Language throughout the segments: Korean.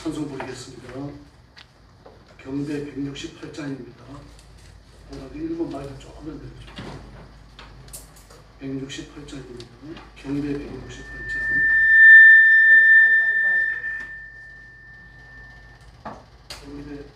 찬송 부르겠습니다. 경배 168장입니다. 오늘 읽은 말도 조금만 내려줘. 168장입니다. 경배 168장. 경배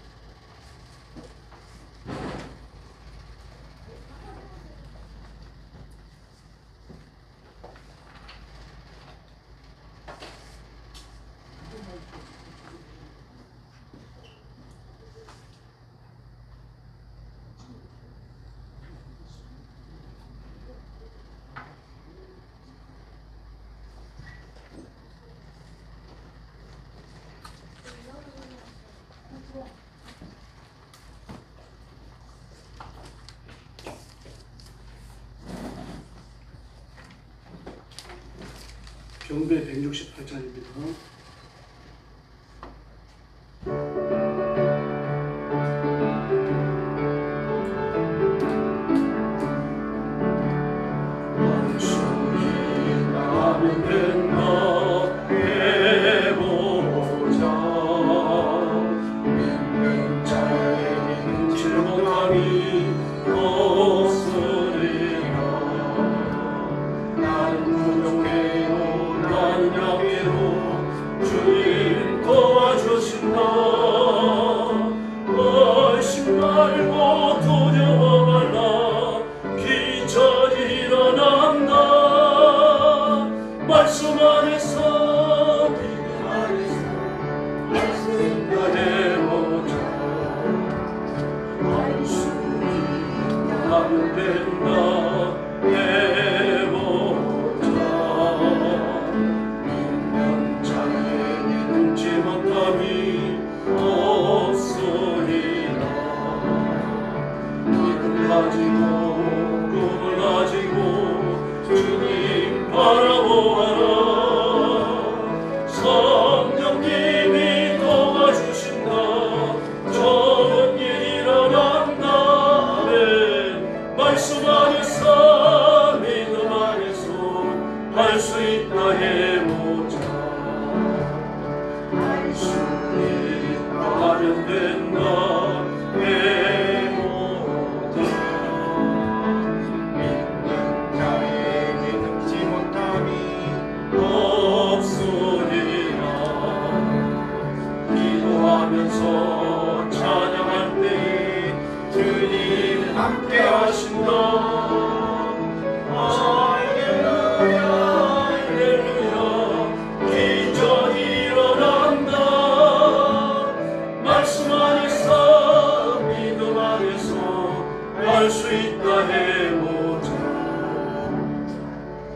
경배 168장입니다.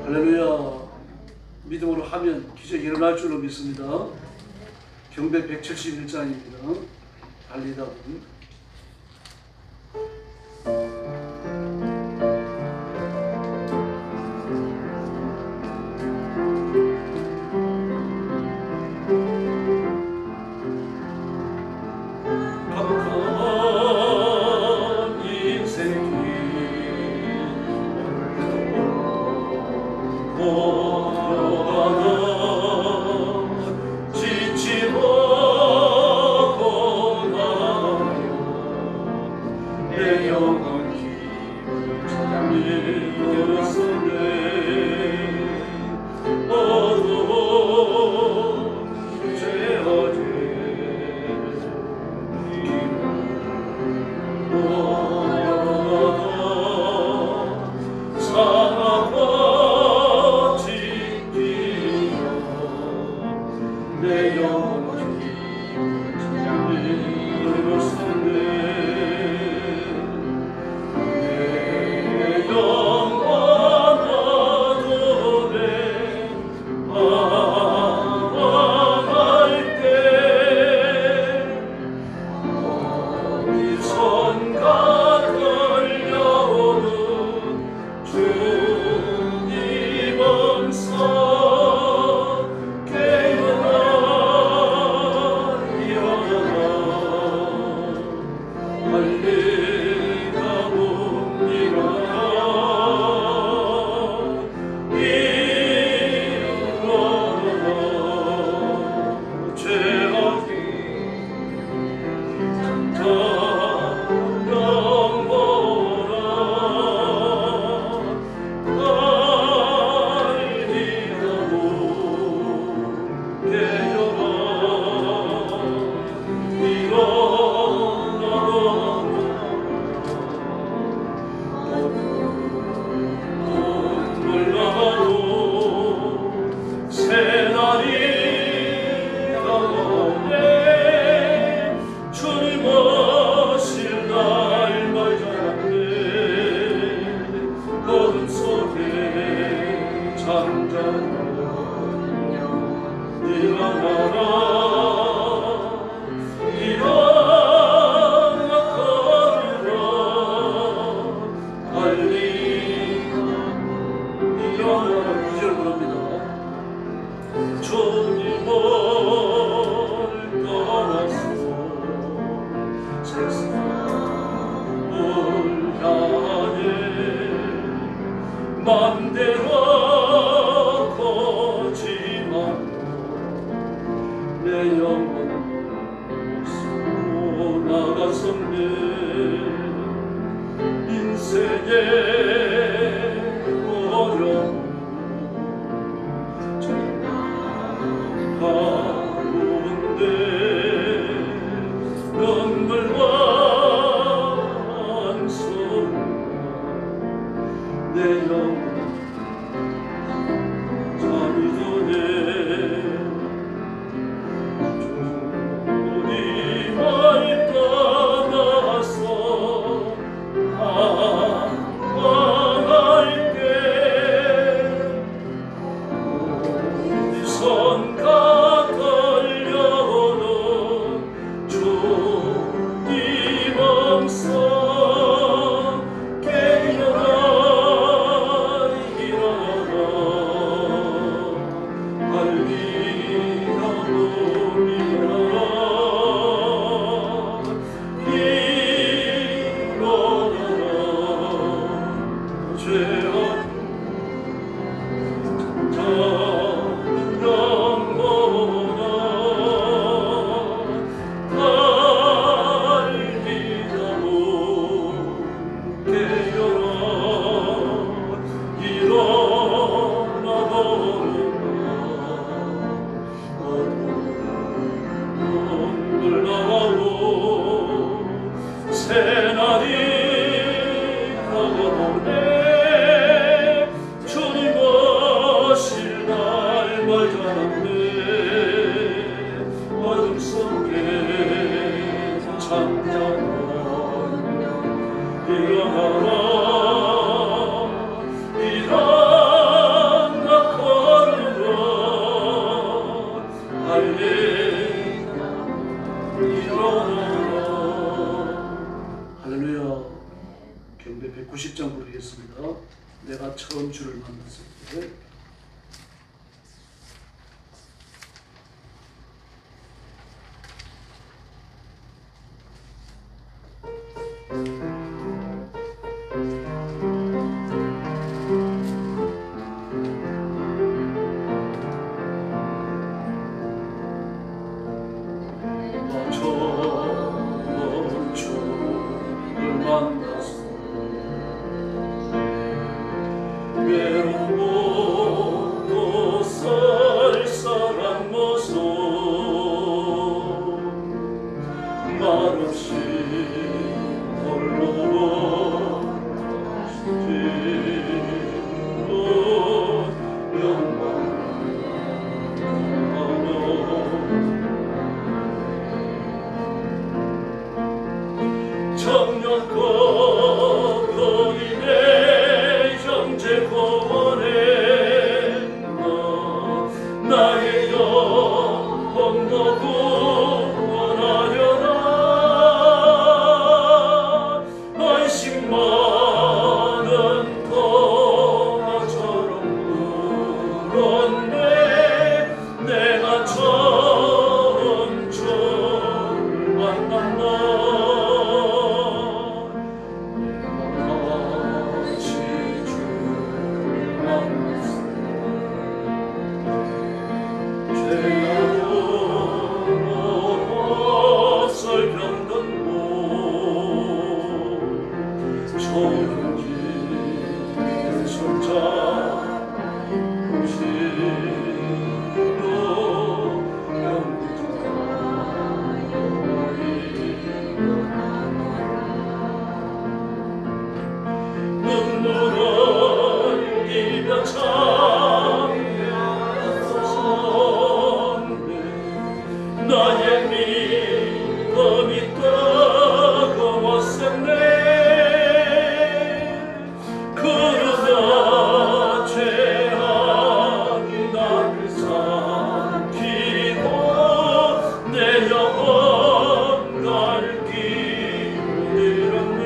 할렐루야. 믿음으로 하면 기적이 일어날 줄로 믿습니다. 경배 171장입니다. 달리다분. 내 영혼 목숨으로 나가섰네. 인생의 어려움 가운데 눈물과 한숨 내 영혼 잠이 드네. 주님 말 떠나서 방황할게. 어디선가 걸려오는 주님 음성 깨어나 일어나 달리다 봅니다. 일어나라 죄악 작은 영혼아 달리다 못 깨어나 일어나 버린다. 눈물 나고 새날이 가보네. 주님 오실 날 맞았네. 어둠 속에 잠자는 일어나라 일어나 걸으라 할렐루야 일어나라. 할렐루야. 경배 190장 부르겠습니다. 내가 처음 주를 만났을 때. 내가 처음 주를 만났을 외롭고 쌀쌀한 모습 말없이 홀로 청년 거인의 형제 고원에 나의 영혼도 구원하려나. 안식 많은 동화처럼 울었네. 내가 처음 주를 만났나. 나의 믿음이 뜨거웠었네. 그러나 죄악이 나를 삼키고 내 영혼 갈기 잃었네.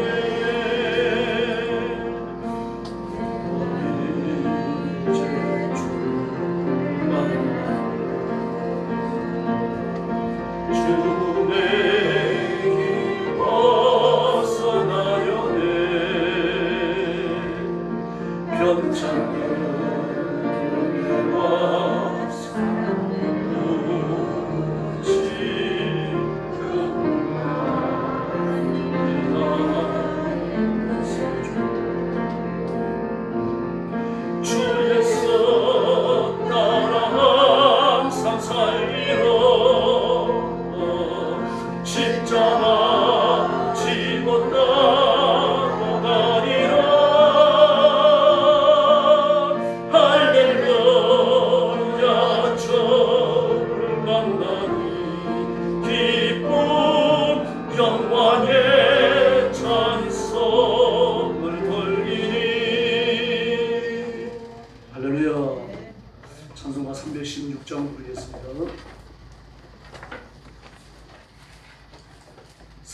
이제 주만 주님의 벗어나려네. 편찮게 와서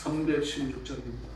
316장입니다.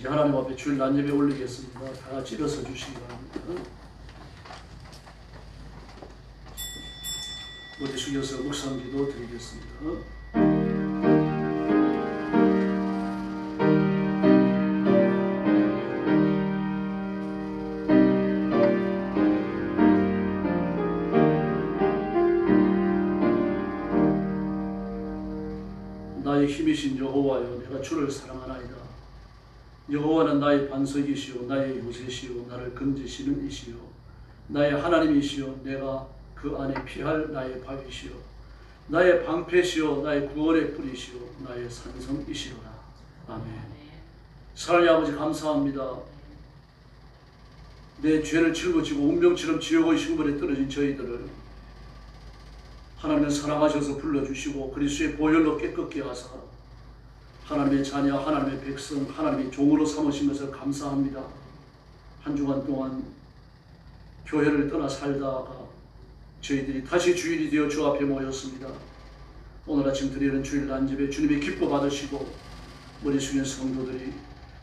이제 하나님 앞에 주일 난예배 올리겠습니다. 다 같이 일어서 주시기 바랍니다. 무대 숙여서 묵상 기도 드리겠습니다. 나의 힘이신 여호와여, 내가 주를 사랑하나이다. 여호와는 나의 반석이시오, 나의 요새시오, 나를 건지시는 이시오, 나의 하나님이시오, 내가 그 안에 피할 나의 바위시오, 나의 방패시오, 나의 구원의 뿌리시오, 나의 산성이시오라. 아멘. 사랑의 아버지, 감사합니다. 내 죄를 짊어지고 운명처럼 지옥의 흉벌에 떨어진 저희들을 하나님은 사랑하셔서 불러주시고 그리스도의 보혈로 깨끗게 하사 하나님의 자녀, 하나님의 백성, 하나님의 종으로 삼으신 것을 감사합니다. 한 주간 동안 교회를 떠나 살다가 저희들이 다시 주일이 되어 주 앞에 모였습니다. 오늘 아침 드리는 주일 난집에 주님이 기뻐 받으시고 머리 숙인 성도들이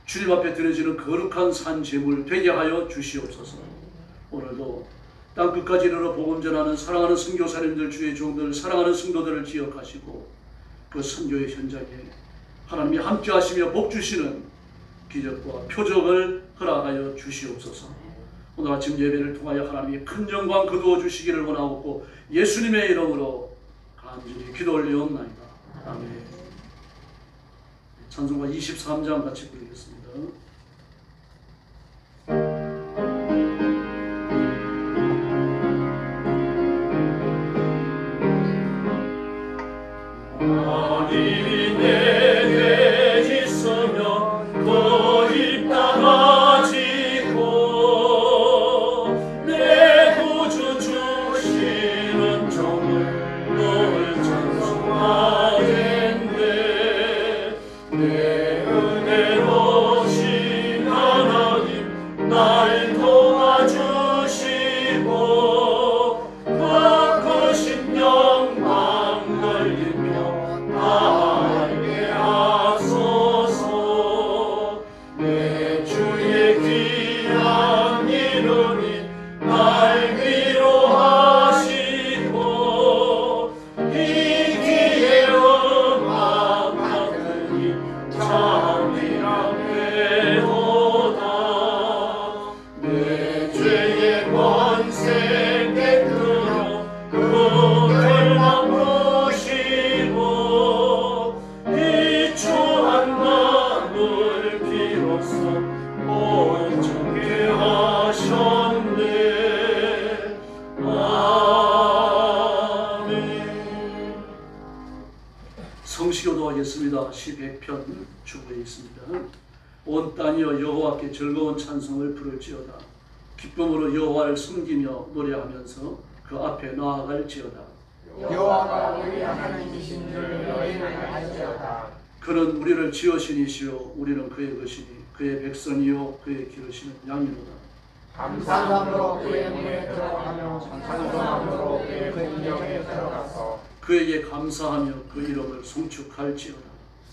주님 앞에 드려지는 거룩한 산 제물 되게 하여 주시옵소서. 오늘도 땅끝까지 이르러 복음 전하는 사랑하는 선교사님들, 주의 종들, 사랑하는 성도들을 기억하시고 그 선교의 현장에 하나님이 함께 하시며 복 주시는 기적과 표적을 허락하여 주시옵소서. 오늘 아침 예배를 통하여 하나님이 큰 영광 거두어 주시기를 원하옵고 예수님의 이름으로 간절히 기도 올리옵나이다. 아멘. 찬송가 23장 같이 부르겠습니다. 하나님이 내게 있으면 그 입 다가지고 내 구주 주시는 종을 늘 찬송하겠네. 내 은혜로신 하나님 날 도와주시고 그 크신 영광 걸리며 알게 하소서. 내 주의 귀한 이름이 날 위로하시고 이기의 음악 같으니 참이라되도다. 내 죄의 권세 깨뜨려 그 결막 부시고 비추한 마음을 비로소 온전케 하셨네. 아멘. 성시교도 하겠습니다. 시 100편 주부에 있습니다. 온 땅이여 여호와께 즐거운 찬송을 부를지어다. 기쁨으로 여호와를 섬기며 노래하면서 그 앞에 나아갈지어다. 여호와가 우리 하나님이신 줄 너희는 알지어다. 그는 우리를 지으신 이시요 우리는 그의 것이니 그의 백성이요 그의 기르시는 양이로다. 감사함으로 그의 문에 들어가며 찬송함으로 그의 궁경에 들어가서 그에게 감사하며 그 이름을 송축할지어다.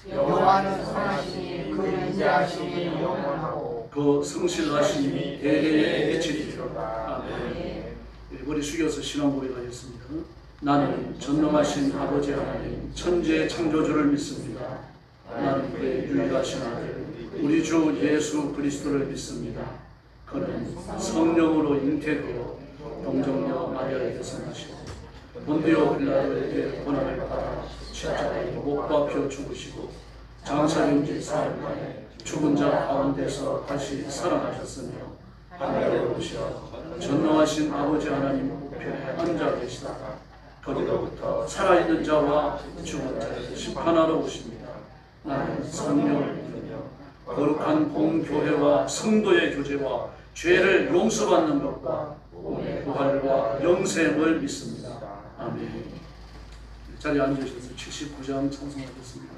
여호와는 선하시니 그 인자하심이 영원하고 그 성실하심이 대대에 미치리로다. 아멘. 아멘. 머리 숙여서 신앙 고백하겠습니다. 나는 전능하신 아버지 하나님 천지의 창조주를 믿습니다. 나는 그의 유일하신 아들 우리 주 예수 그리스도를 믿습니다. 그는 성령으로 잉태되어 동정녀 마리아에게서 나시고 본디오 빌라도에게 고난을 받아 십자가에 못 박혀 죽으시고 장사된 지 사흘 만에 죽은 자 가운데서 다시 살아나셨으며 하늘로 오시어 전능하신 아버지 하나님 우편에 앉아 계시다가 거기로부터 살아있는 자와 죽은 자를 심판하러 오십니다. 나는 성령을 믿으며 거룩한 공교회와 성도의 교제와 죄를 용서받는 것과 부활과 영생을 믿습니다. 아멘. 자리에 앉으셔서 79장 찬송하겠습니다.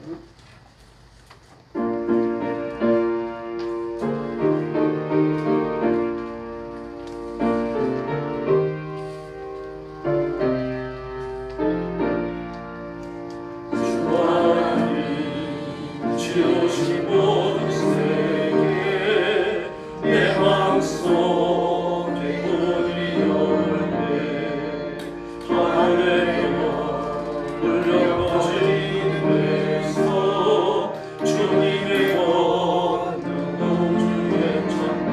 지으신 모든 세계 내 마음속에 문이 열매 하늘의 울려 퍼지는 데서 주님의 권능 우주에 찬네.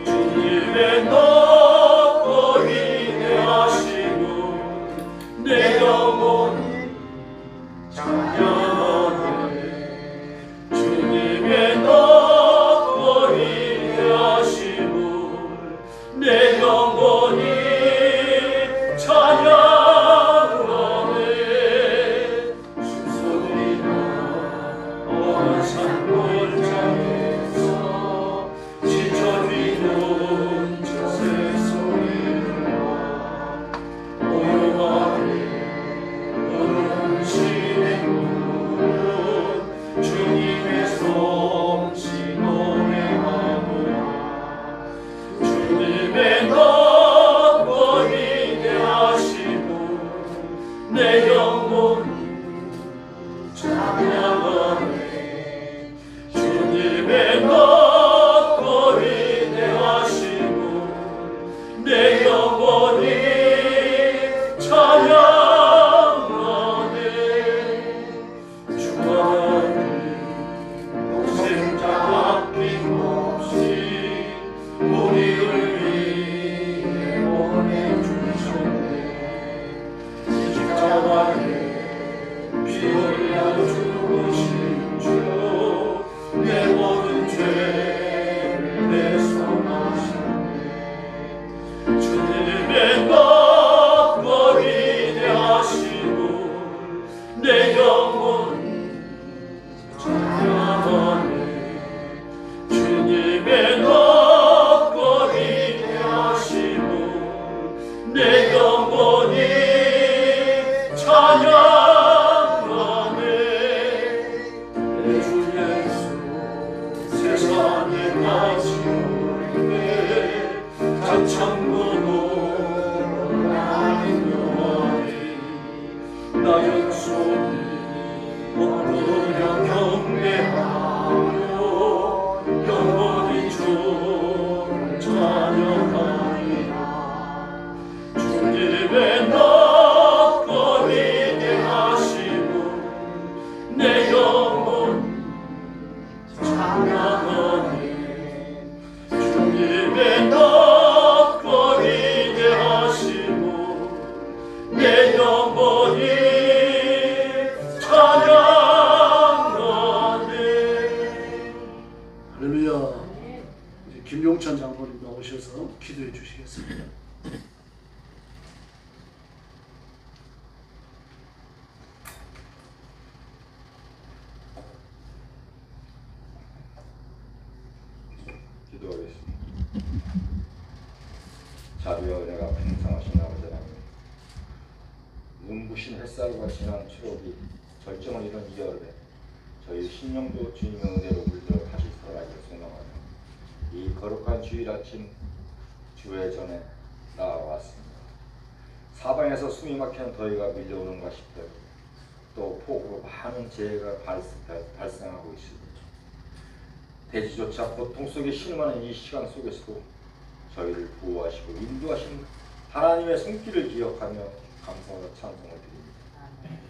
주님의 높고 위대하시고 내 영혼이 찬양하네. 주님의 높고 위대하심을 내 영혼이 찬양하네. 신소리나 어느 산골장에서 지저귀는 저 새소리를 오요하네. 어느 시내로 내 영혼이 찬양하네. 주님의 먹거리 되하심은 내 영혼이 찬양하네. 내 주 예수 세상에 가시오리에 장창고도 나의 영원히 나 영손이 얻으려 경배하며 영원히 주를 찬양하리라. 주님의 먹거리 되하심은 내 영혼 찬양하네. 주님의 먹거리 되하심은 내 영혼이 찬양하네. 할렐루야. 이제 김용찬 장로님 나오셔서 기도해 주시겠습니다. 기도하겠습니다. 자비와 은혜가 풍성하신 아버지 하나님, 눈부신 햇살과 진한 추억이 절정을 이룬 이 여름에 저희 심령도 주님의 은혜로 물들어 다시 살아나기를 소망하며 이 거룩한 주일 아침 주회 전에 나와왔습니다. 사방에서 숨이 막히는 더위가 밀려오는가 싶더니 또 폭우로 많은 재해가 발생하고 있습니다. 대지조차 고통 속에 신음하는 이 시간 속에서도 저희를 보호하시고 인도하신 하나님의 손길을 기억하며 감사와 찬송을 드립니다.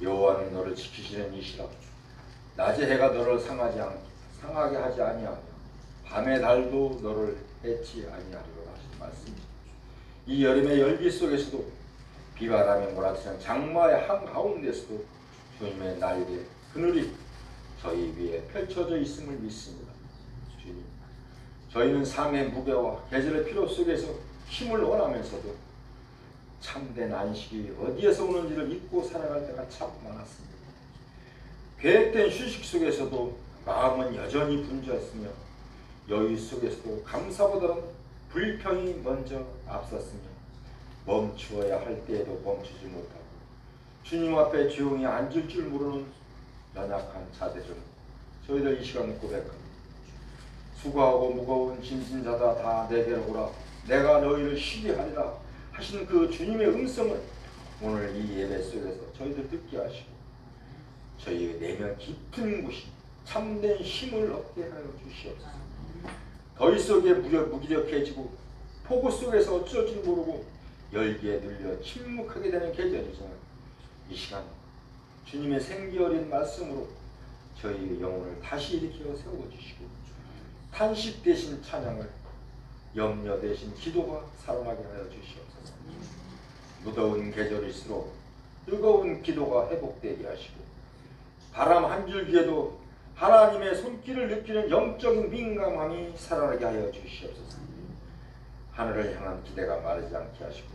여호와는 너를 지키시는 이시라. 낮의 해가 너를 상하게 하지 아니하며 밤의 달도 너를 해치 아니하리라 하신 말씀이죠. 이 여름의 열기 속에서도 비바람에 몰아치는 장마의 한가운데서도 주님의 날개 그늘이 저희 위에 펼쳐져 있음을 믿습니다. 주님, 저희는 삶의 무게와 계절의 필요 속에서 힘을 원하면서도 참된 안식이 어디에서 오는지를 잊고 살아갈 때가 참 많았습니다. 계획된 휴식 속에서도 마음은 여전히 분주했으며 여유 속에서도 감사보다는 불평이 먼저 앞섰으며 멈추어야 할 때에도 멈추지 못하고 주님 앞에 조용히 앉을 줄 모르는 연약한 자들을 저희들 이 시간 고백합니다. 수고하고 무거운 짐진 자다 다 내게로 오라 내가 너희를 쉬게 하리라 하신 그 주님의 음성을 오늘 이 예배 속에서 저희들 듣게 하시고 저희의 내면 깊은 곳이 참된 힘을 얻게 하여 주시옵소서. 더위 속에 무기력해지고 폭우 속에서 어쩔 줄 모르고 열기에 눌려 침묵하게 되는 계절이지만 이 시간 주님의 생기 어린 말씀으로 저희의 영혼을 다시 일으켜 세워주시고 탄식 대신 찬양을 염려 대신 기도가 살아나게 하여 주시옵소서. 무더운 계절일수록 뜨거운 기도가 회복되게 하시고 바람 한 줄기에도 하나님의 손길을 느끼는 영적인 민감함이 살아나게 하여 주시옵소서. 하늘을 향한 기대가 마르지 않게 하시고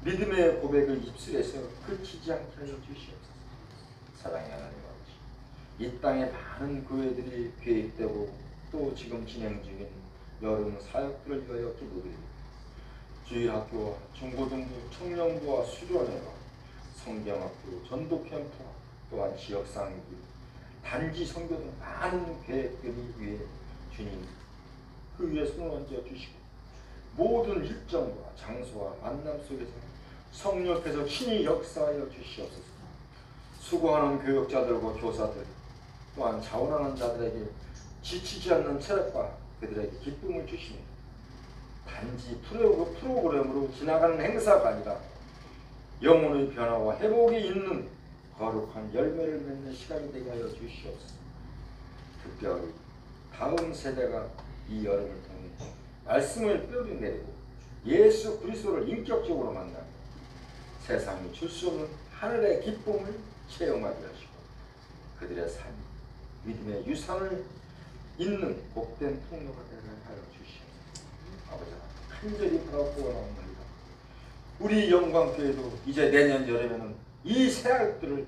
믿음의 고백을 입술에서 그치지 않게 하여 주시옵소서. 사랑의 하나님 아버지, 이 땅에 많은 교회들이 계획되고 또 지금 진행 중인 여름 사역들을 위하여 기도드립니다. 주일학교와 중고등부, 청년부와 수련회와 성경학교, 전도캠프와 또한 지역상기, 단지 선교 등 많은 계획들이 위해 주님 그 위에 손을 얹어 주시고 모든 일정과 장소와 만남 속에서 성령께서 친히 역사하여 주시옵소서. 수고하는 교육자들과 교사들 또한 자원하는 자들에게 지치지 않는 체력과 그들에게 기쁨을 주시며 단지 프로그램으로 지나가는 행사가 아니라 영혼의 변화와 회복이 있는 거룩한 열매를 맺는 시간이 되게 하여 주시옵소서. 특별히 다음 세대가 이 여름을 통해 말씀을 뿌리 내리고 예수 그리스도를 인격적으로 만나 세상이 줄 수 없는 하늘의 기쁨을 체험하게 하시고 그들의 삶, 믿음의 유산을 잇는 복된 통로가 되게 하여 주시옵소서. 아버지, 간절히 바라고 원하옵나이다. 우리 영광교회도 이제 내년 여름에는 이 새학들을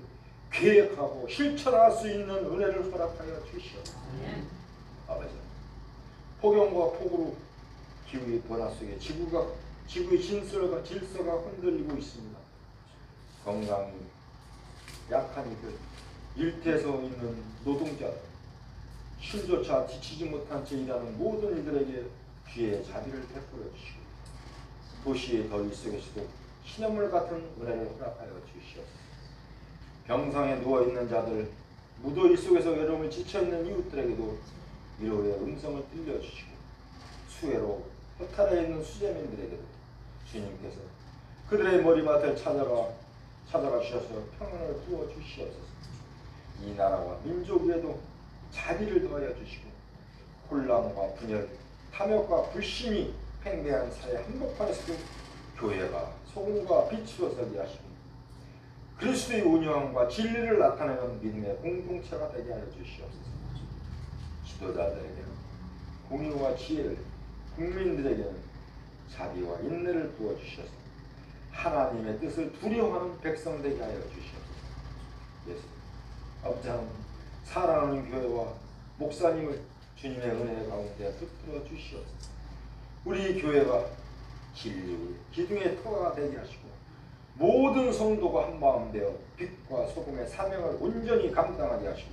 계획하고 실천할 수 있는 은혜를 허락하여 주시옵소서. 아버지, 폭염과 폭우로 기후의 변화 속에 지구의 질서가 흔들리고 있습니다. 건강이 약한 이들, 일터에서 있는 노동자들, 쉼조차 지치지 못한 채 일하는 모든 이들에게 귀의 자비를 베풀어 주시고, 도시의 더위 속에서도 시냇물 같은 은혜를 허락하여 주시옵소서. 병상에 누워있는 자들, 무더위 속에서 외로움을 지쳐있는 이웃들에게도 위로의 음성을 들려주시고, 수해로 허탈해 있는 수재민들에게도 주님께서 그들의 머리맡을 찾아가 주셔서 평안을 부어 주시옵소서. 이 나라와 민족 위에도 자비를 더하여 주시고, 혼란과 분열, 탐욕과 불신이 팽배한 사회 한복판에서도 교회가 소금과 빛으로 서게 하시고, 그리스도의 운영과 진리를 나타내는 믿음의 공동체가 되게 하여 주시옵소서. 지도자들에게는 공의와 지혜를, 국민들에게는 자비와 인내를 부어주셔서 하나님의 뜻을 두려워하는 백성 되게 하여 주시옵소서. 예수 아버지 하나님, 사랑하는 교회와 목사님을 주님의 은혜 가운데 붙들어 주시옵소서. 우리 교회가 진리의 기둥의 터가 되게 하시고, 모든 성도가 한마음 되어 빛과 소금의 사명을 온전히 감당하게 하시고,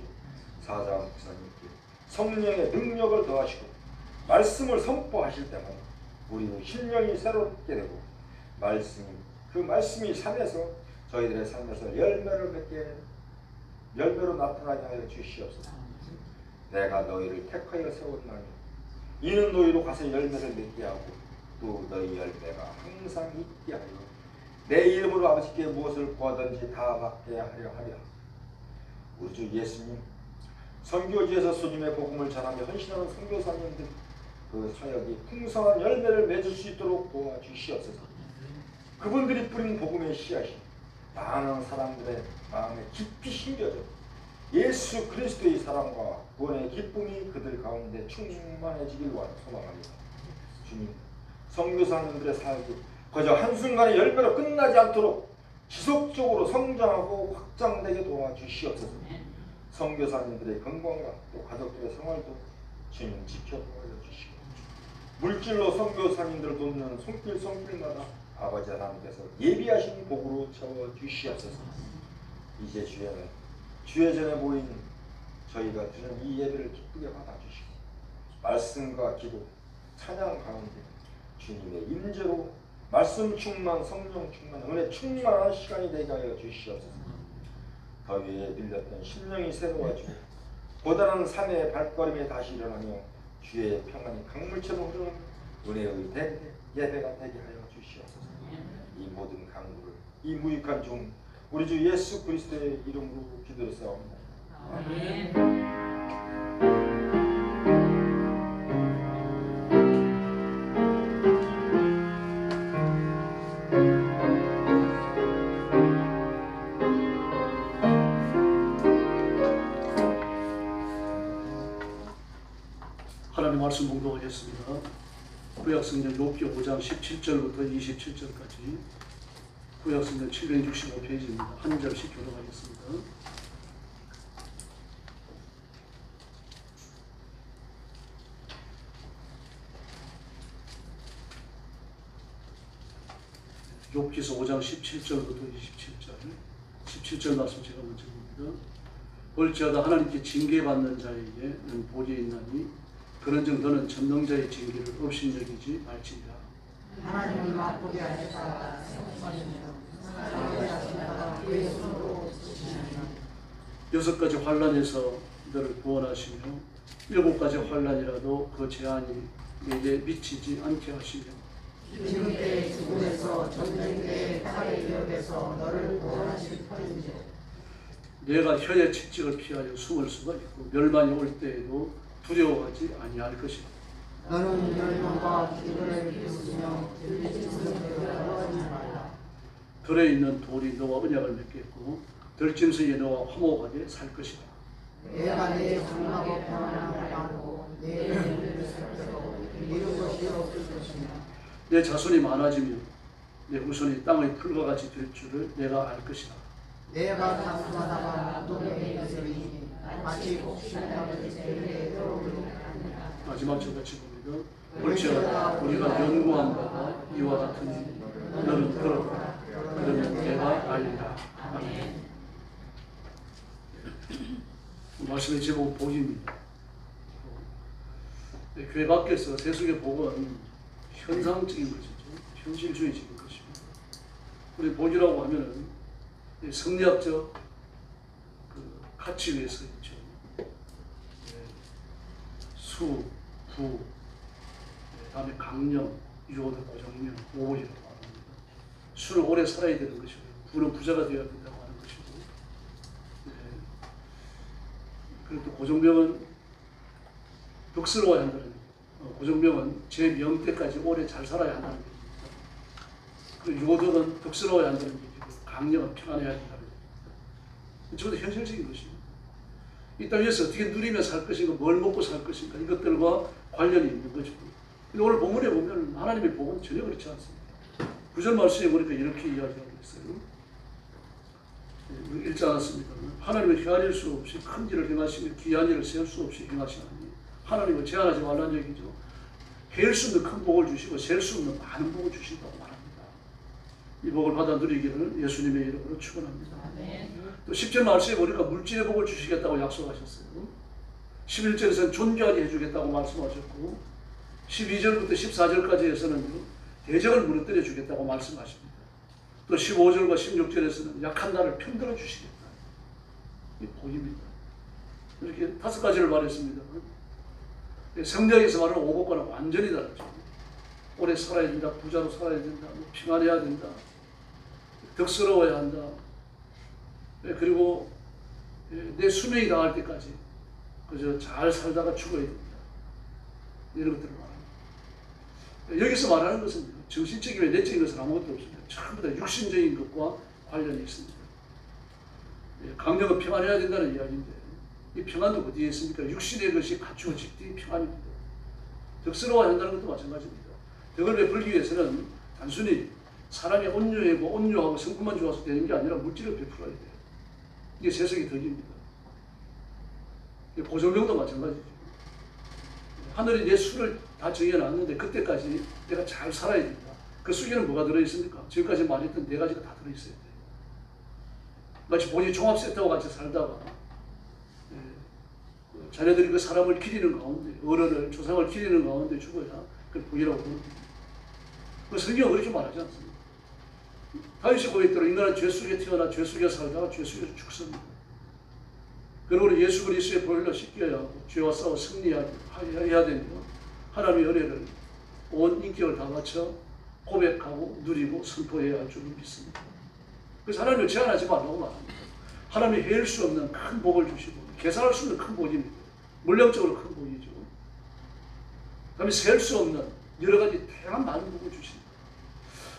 사장 목사님께 성령의 능력을 더하시고 말씀을 선포하실 때마다 우리의 심령이 새롭게 되고, 그 말씀이 삶에서 저희들의 삶에서 열매로 나타나게 하여 주시옵소서. 내가 너희를 택하여 세웠나니 이는 너희로 가서 열매를 맺게 하고, 또 너희 열매가 항상 있게 하여 내 이름으로 아버지께 무엇을 구하든지 다 받게 하려 하랴. 우리 주 예수님, 선교지에서 주님의 복음을 전하며 헌신하는 선교사님들, 그 사역이 풍성한 열매를 맺을 수 있도록 도와주시옵소서. 그분들이 뿌린 복음의 씨앗이 많은 사람들의 마음에 깊이 심겨져 예수 그리스도의 사랑과 구원의 기쁨이 그들 가운데 충만해지길 소망합니다. 주님, 선교사님들의 사역이 그저 한순간의 열매로 끝나지 않도록 지속적으로 성장하고 확장되게 도와주시옵소서. 선교사님들의 건강과 또 가족들의 생활도 주님 지켜보아 주시고, 물질로 선교사님들을 돕는 손길마다 아버지 하나님께서 예비하신 복으로 채워주시옵소서. 이제 주의 전에 모인 저희가 드리는 이 예배를 기쁘게 받아주시고, 말씀과 기도, 찬양 가운데 주님의 임재로 말씀 충만, 성령 충만, 은혜 충만한 시간이 되게 하여 주시옵소서. 더위에 밀렸던 심령이 새로워지고 고단한 삶의 발걸음에 다시 일어나며 주의 평안이 강물처럼 흐르는 은혜의 예배가 되게 하여 주시옵소서. 이 모든 강구를 이 무익한 종 우리 주 예수 그리스도의 이름으로 기도했사옵나이다. 아멘. 하나님 말씀 봉독하겠습니다. 구약성경 욥기 5장 17절부터 27절까지 구약성경 765페이지입니다. 한 절씩 교독하겠습니다. 욥기서 5장 17절부터 27절 17절 말씀 제가 먼저 봅니다. 볼지어다 하나님께 징계받는 자에게는 복이 있나니 그런즉 너는 전능자의 징계를 없인 여기지 말지니라. 하나님은 맛보게 하셨다. 그의 손으로 지시하시나. 6가지 환난에서 너를 구원하시며 7가지 환난이라도 그 재앙이 내게 미치지 않게 하시며 지금 때의 죽음에서 전쟁 때의 칼의 위협에서 너를 구원하실 터인지. 내가 혀의 채찍을 피하여 숨을 수가 있고 멸망이 올 때에도 두려워하지 아니할 것이다. 너는 멸망과 기근을 비웃으며 들리지 떨어지지 말라. 들에 있는 돌이 너와 언약을 맺겠고 들짐승이 너와 화목하게 살 것이다. 내가 내 장막에 평안함을 나누고 내 일들을 살펴서 이룬 것이 없을 것이며 내 자손이 많아지며 내 후손이 땅의 풀과 같이 될 줄을 내가 알 것이다. 내가 장수하다가 마치 복신하는 세계에 들어오는 마지막 저같이 봅니다. 볼지어다 우리가 연구한 바가 이와 같으니 너는 그렇다. 그러면 내가 알리라. 아멘. 말씀의 제목은 복입니다. 교회 밖에서 세속의 복은 현상적인 것이죠. 현실주의적인 것입니다. 우리 복이라고 하면은 성리학적 그 가치 위에서 있죠. 수, 부, 다음에 강령, 유호도 고정령, 오이라고 합니다. 수는 오래 살아야 되는 것이고, 부는 부자가 되어야 된다고 하는 것이고, 그리고 또 고정명은 덕스러워야 한다는 고정명은 제 명때까지 오래 잘 살아야 한다는 얘기입니다. 그리고 유호덕은 덕스러워야 한다는 얘기고, 강령은 평안해야 된다는 얘기입니다. 저것도 현실적인 것입니다. 이 땅에서 어떻게 누리며 살 것인가, 뭘 먹고 살 것인가, 이것들과 관련이 있는 거죠. 근데 오늘 본문에 보면 하나님의 복은 전혀 그렇지 않습니다. 9절 말씀에 보니까 이렇게 이야기하고 있어요. 읽지 않았습니까? 하나님은 헤아릴 수 없이 큰 일을 행하시며 귀한 일을 세울 수 없이 행하시나니 하나님은 제한하지 말라는 얘기죠. 헤일 수 없는 큰 복을 주시고 셀 수 없는 많은 복을 주신다고 말합니다. 이 복을 받아 누리기를 예수님의 이름으로 축원합니다. 또 10절 말씀에 보니까 물질의 복을 주시겠다고 약속하셨어요. 11절에서는 존귀하게 해주겠다고 말씀하셨고 12절부터 14절까지에서는 대적을 무너뜨려 주겠다고 말씀하십니다. 또 15절과 16절에서는 약한 나를 편들어 주시겠다. 이 복입니다. 이렇게 5가지를 말했습니다. 성경에서 말하는 오복과는 완전히 다르죠. 오래 살아야 된다, 부자로 살아야 된다, 평안해야 된다, 덕스러워야 한다. 그리고 내 수명이 다할 때까지 그저 잘 살다가 죽어야 됩니다. 이런 것들을 말합니다. 여기서 말하는 것은 정신적이며 내적인 것은 아무것도 없습니다. 전부 다 육신적인 것과 관련이 있습니다. 강령은 평안해야 된다는 이야기인데 이 평안도 어디에 있습니까? 육신의 것이 갖추어질 때 평안입니다. 덕스러워야 한다는 것도 마찬가지입니다. 덕을 베풀기 위해서는 단순히 사람이 온유하고 성품만 좋아서 되는 게 아니라 물질을 베풀어야 돼요. 이게 세상의 덕입니다. 고정명도 마찬가지죠. 하늘이 내 수를 다 정해놨는데 그때까지 내가 잘 살아야 된다. 그 수에는 뭐가 들어있습니까? 지금까지 말했던 4가지가 다 들어있어야 돼요. 마치 본인이 종합세트와 같이 살다가 자녀들이 그 사람을 기리는 가운데 어른을 조상을 기리는 가운데 죽어야 그 복이라고 부릅니다. 그 성경은 그렇게 말하지 않습니다. 다윗이 고백대로 인간은 죄 속에 태어나 죄 속에 살다가 죄 속에서 죽습니다. 그러므로 예수 그리스도의 보혈로 씻겨야 하고 죄와 싸워 승리해야 되며 하나님의 은혜를 온 인격을 다 바쳐 고백하고 누리고 선포해야 할 줄을 믿습니다. 그래서 하나님을 제한하지 말라고 말합니다. 하나님이 헤일 수 없는 큰 복을 주시고 계산할 수 없는 큰 복입니다. 물량적으로 큰 복이죠. 그다음에 셀 수 없는 여러 가지 다양한 많은 복을 주십니다.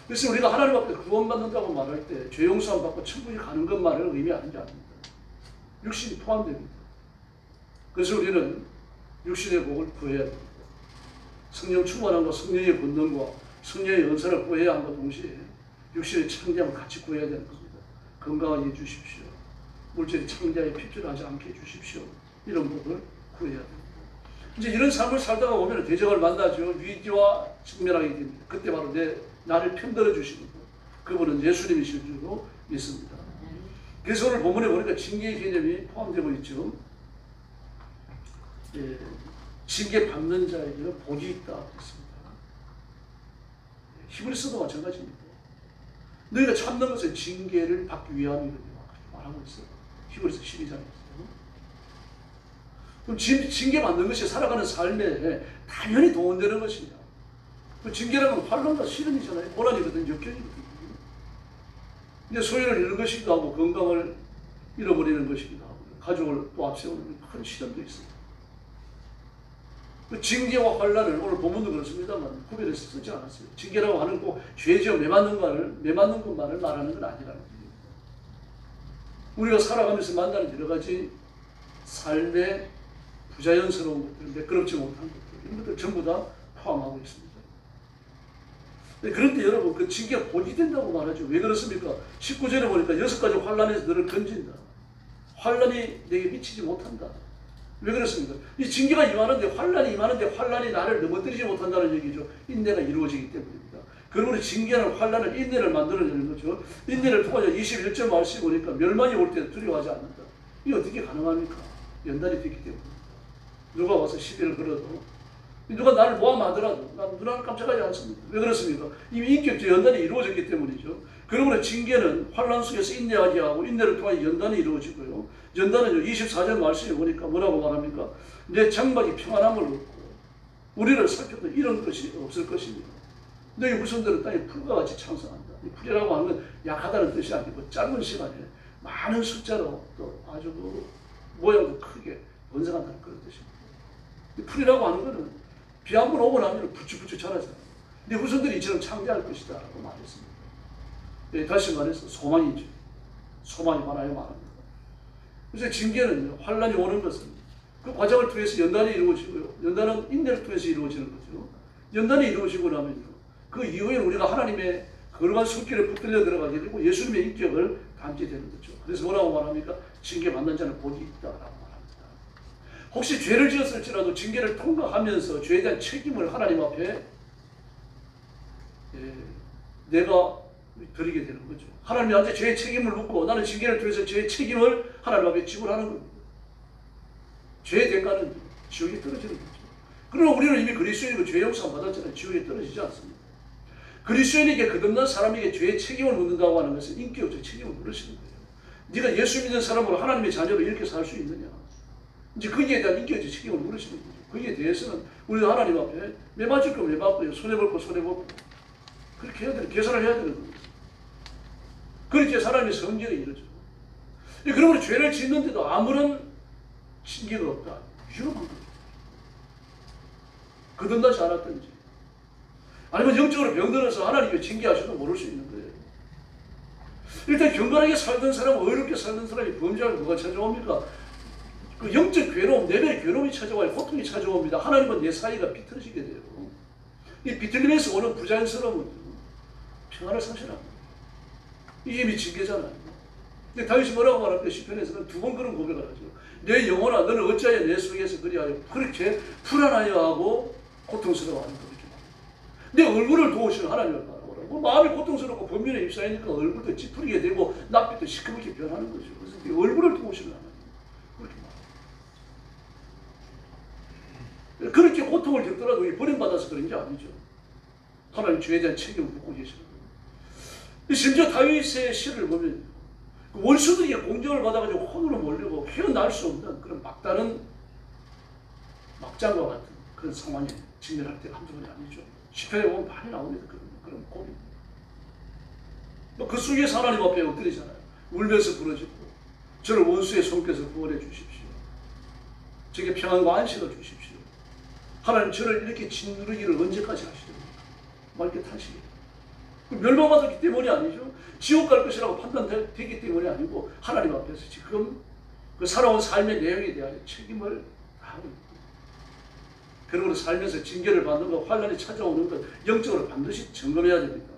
그래서 우리가 하나님 앞에 구원받는다고 말할 때 죄 용서함 받고 천국에 가는 것만을 의미하는 게 아닙니다. 육신이 포함됩니다. 그래서 우리는 육신의 복을 구해야 됩니다. 성령 충만함과 성령의 본능과 성령의 은사를 구해야 함과 동시에 육신의 창대함을 같이 구해야 되는 겁니다. 건강하게 해주십시오. 물질이 창대하게 핍절하지 않게 해주십시오. 이런 복을 구해야 됩니다. 이제 이런 삶을 살다가 보면 대적을 만나죠. 위기와 직면하게 됩니다. 그때 바로 나를 편들어 주시는 분, 그분은 예수님이실 줄로 믿습니다. 그래서 오늘 본문에 보니까 징계의 개념이 포함되고 있죠. 징계 받는 자에게는 복이 있다 했습니다. 히브리서도 마찬가지입니다. 너희가 참는 것은 징계를 받기 위함이라고 말하고 있어요. 히브리서 12장에서요. 그럼 징계 받는 것이 살아가는 삶에 당연히 도움되는 것이냐? 그 징계라는 건 환란과 시련이잖아요. 고난이거든, 역경이거든요. 근데 소유를 잃는 것이기도 하고 건강을 잃어버리는 것이기도 하고 가족을 또 앞세우는 큰 시련도 있습니다. 그 징계와 환란을 오늘 본문도 그렇습니다만 구별해서 쓰지 않았어요. 징계라고 하는 꼭 죄지어 매맞는 것만을 말하는 건 아니라는 얘기입니다. 우리가 살아가면서 만나는 여러 가지 삶의 부자연스러운 것들, 매끄럽지 못한 것들, 이런 것들 전부 다 포함하고 있습니다. 그런데 여러분, 그 징계가 복이 된다고 말하죠. 왜 그렇습니까? 19절에 보니까 6가지 환란에서 너를 건진다. 환란이 내게 미치지 못한다. 왜 그렇습니까? 이 징계가 임하는데 환란이 임하는데 환란이 나를 넘어뜨리지 못한다는 얘기죠. 인내가 이루어지기 때문입니다. 그러므로 징계는 환란을 인내를 만들어내는 거죠. 인내를 통해서 21절 말씀 보니까 멸망이 올 때 두려워하지 않는다. 이게 어떻게 가능합니까? 연단이 됐기 때문에. 누가 와서 시비를 걸어도 누가 나를 모함하더라도 난 누나를 깜짝하지 않습니다. 왜 그렇습니까? 이미 인격적 연단이 이루어졌기 때문이죠. 그러므로 징계는 환란 속에서 인내하게 하고 인내를 통해 연단이 이루어지고요. 연단은 24절 말씀에 보니까 뭐라고 말합니까? 내 장막이 평안함을 얻고 우리를 살펴도 이런 것이 없을 것입니다. 너희 후손들은 땅에 풀과 같이 창성한다. 이 풀이라고 하는 건 약하다는 뜻이 아니고 짧은 시간에 많은 숫자로 또 아주 모양도 크게 번성한다는 그런 뜻입니다. 이 풀이라고 하는 것은 비 한 번 오고 나면 부추부추 자라잖아요. 네 후손들이 이처럼 창대할 것이다 라고 말했습니다. 네, 다시 말해서 소망이죠. 소망이 많아요, 많습니다. 그래서 징계는요, 환란이 오는 것은 그 과정을 통해서 연단이 이루어지고요. 연단은 인내를 통해서 이루어지는 거죠. 연단이 이루어지고 나면요, 그 이후에 우리가 하나님의 거룩한 손길에 붙들려 들어가게 되고 예수님의 인격을 담게 되는 거죠. 그래서 뭐라고 말합니까? 징계 받는 자는 복이 있다라고 말합니다. 혹시 죄를 지었을지라도 징계를 통과하면서 죄에 대한 책임을 하나님 앞에 내가 드리게 되는 거죠. 하나님한테 죄의 책임을 묻고 나는 징계를 통해서 죄의 책임을 하나님 앞에 지불하는 겁니다. 죄의 대가는 지옥에 떨어지는 거죠. 그러나 우리는 이미 그리스도인이고 죄 용서 받았잖아요. 지옥에 떨어지지 않습니다. 그리스도인에게 거듭난 사람에게 죄의 책임을 묻는다고 하는 것은 인격적 책임을 물으시는 거예요. 네가 예수 믿는 사람으로 하나님의 자녀로 이렇게 살 수 있느냐. 이제 거기에 대한 인격적 책임을 물으시는 거죠. 거기에 대해서는 우리가 하나님 앞에 매맞을 거 매맞고요. 손해볼 거 손해보고 그렇게 해야 되는, 계산을 해야 되는 겁니다. 그렇게 사람의 성결이 이루어져. 그러므로 죄를 짓는데도 아무런 징계가 없다. 위험한 거죠. 거듭나지 않았든지 아니면 영적으로 병들어서 하나님께 징계하셔도 모를 수 있는 거예요. 일단 경건하게 살던 사람, 어렵게 살던 사람이 범죄하면 뭐가 찾아옵니까? 그 영적 괴로움, 내면의 괴로움이 찾아와요. 고통이 찾아옵니다. 하나님은 내 사이가 비틀어지게 돼요. 이 비틀리면서 오는 부자연스러움은 평안을 상실합니다. 이게 이미 징계잖아요. 근데 다윗이 뭐라고 말합니까? 시편에서는 두 번 그런 고백을 하죠. 내 영혼아, 너는 어찌하여 내 속에서 그리하여 그렇게 불안하여하고 고통스러워하는 거죠. 내 얼굴을 도우시는 하나님을 바라보라. 마음이 고통스럽고 범민에 입사하니까 얼굴도 찌푸리게 되고 낯빛도 시커멓게 변하는 거죠. 그래서 내 얼굴을 도우시는 하나님. 그렇게 말합니다. 그렇게 고통을 겪더라도 버림받아서 그런 게 아니죠. 하나님 죄에 대한 책임을 묻고 계시는 거예요. 심지어 다윗의 시를 보면 원수들이 공격을 받아가지고 혼으로 몰리고 헤어날 수 없는 그런 막다른 막장과 같은 그런 상황에 직면할 때가 한두 번이 아니죠. 시편에 보면 많이 나옵니다. 그런 고민. 그 속에서 하나님 앞에 엎드리잖아요. 울면서 부르짖고 저를 원수의 손께서 구원해 주십시오. 제게 평안과 안식을 주십시오. 하나님 저를 이렇게 짓누르기를 언제까지 하시렵니까? 맑게 탄식이에요. 멸망받았기 때문이 아니죠. 지옥 갈 것이라고 판단되기 때문이 아니고 하나님 앞에서 지금 그 살아온 삶의 내용에 대한 책임을 다하고 있습니다. 그러므로 살면서 징계를 받는 것, 환란이 찾아오는 것 영적으로 반드시 점검해야 됩니다.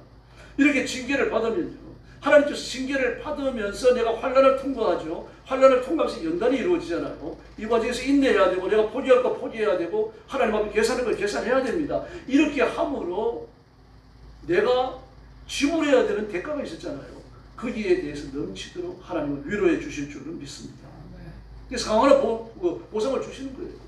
이렇게 징계를 받으면요, 하나님께서 징계를 받으면서 내가 환란을 통과하죠. 환란을 통과하면서 연단이 이루어지잖아요. 이 과정에서 인내해야 되고 내가 포기할 거 포기해야 되고 하나님 앞에 계산할 걸 계산해야 됩니다. 이렇게 함으로 내가 지불해야 되는 대가가 있었잖아요. 거기에 대해서 넘치도록 하나님은 위로해 주실 줄은 믿습니다. 상황을 보상을 주시는 거예요.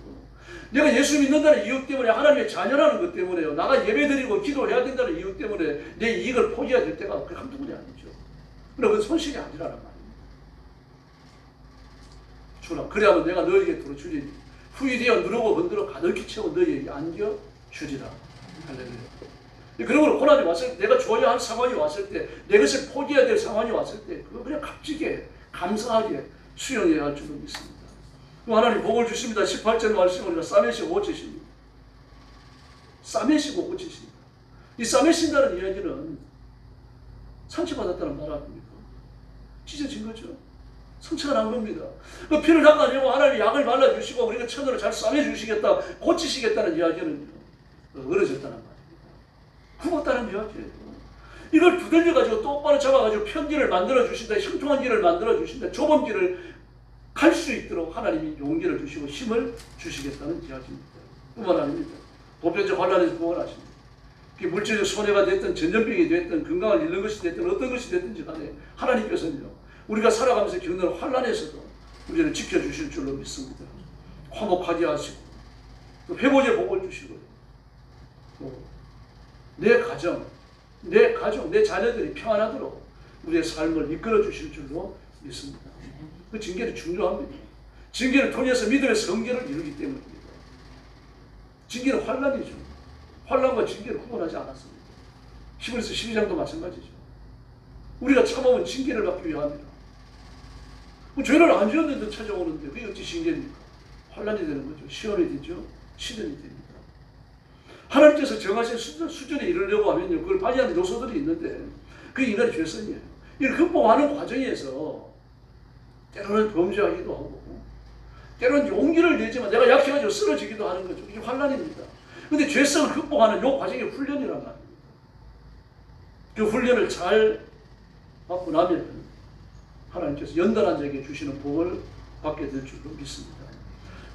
내가 예수 믿는다는 이유 때문에 하나님의 자녀라는 것 때문에요. 나가 예배드리고 기도해야 된다는 이유 때문에 내 이익을 포기해야 될 때가 한두 번이 아니죠. 그러나 그건 손실이 아니라는 말입니다. 주라, 그래야만 내가 너에게 들어주리니 후이 되어 누르고 건드려 가득히 채워 너에게 안겨주리라. 할렐루야. 그러므로 고난이 왔을 때, 내가 줘야 할 상황이 왔을 때, 내 것을 포기해야 될 상황이 왔을 때, 그거 그냥 값지게, 감사하게 수용해야 할 줄로 믿습니다. 하나님 복을 주십니다. 18절 말씀을 우리가 싸매시고 고치십니다. 싸매시고 고치십니다. 이 싸매신다는 이야기는 상처받았다는 말 아닙니까? 찢어진 거죠. 상처가 난 겁니다. 그 피를 닦아내고 하나님이 약을 발라주시고 우리가 천으로 잘 싸매주시겠다, 고치시겠다는 이야기는요, 어려졌다는 말. 굽었다는 이야기예요. 이걸 두들겨가지고 똑바로 잡아가지고 편지를 만들어주신다, 형통한 길을 만들어주신다, 좁은 길을 갈 수 있도록 하나님이 용기를 주시고 힘을 주시겠다는 이야기입니다. 뿐만 아닙니다. 보편적 환란에서 구원하십니다. 그게 물질적 손해가 됐든 전염병이 됐든 건강을 잃는 것이 됐든 어떤 것이 됐든지 간에 하나님께서는요, 우리가 살아가면서 겪는 환란에서도 우리를 지켜주실 줄로 믿습니다. 화목하게 하시고 또 회복의 복을 주시고요. 또 내 가정, 내 자녀들이 평안하도록 우리의 삶을 이끌어 주실 줄로 믿습니다. 그 징계는 중요합니다. 징계를 통해서 믿음의 성결을 이루기 때문입니다. 징계는 환란이죠. 환란과 징계를 구분하지 않았습니다. 히브리서 12장도 마찬가지죠. 우리가 참으면 징계를 받기 위함이라. 죄를 안 지었는데 찾아오는데 그게 어찌 징계입니까? 환란이 되는 거죠. 시험이 되죠. 시련이 됩니다. 하나님께서 정하신 수준에 이르려고 하면요, 그걸 발휘하는 요소들이 있는데 그게 인간의 죄성이에요. 이걸 극복하는 과정에서 때로는 범죄하기도 하고 때로는 용기를 내지만 내가 약해가지고 쓰러지기도 하는 거죠. 이게 환란입니다. 근데 죄성을 극복하는 이 과정이 훈련이란 말입니다. 그 훈련을 잘 받고 나면 하나님께서 연단한 자에게 주시는 복을 받게 될 줄로 믿습니다.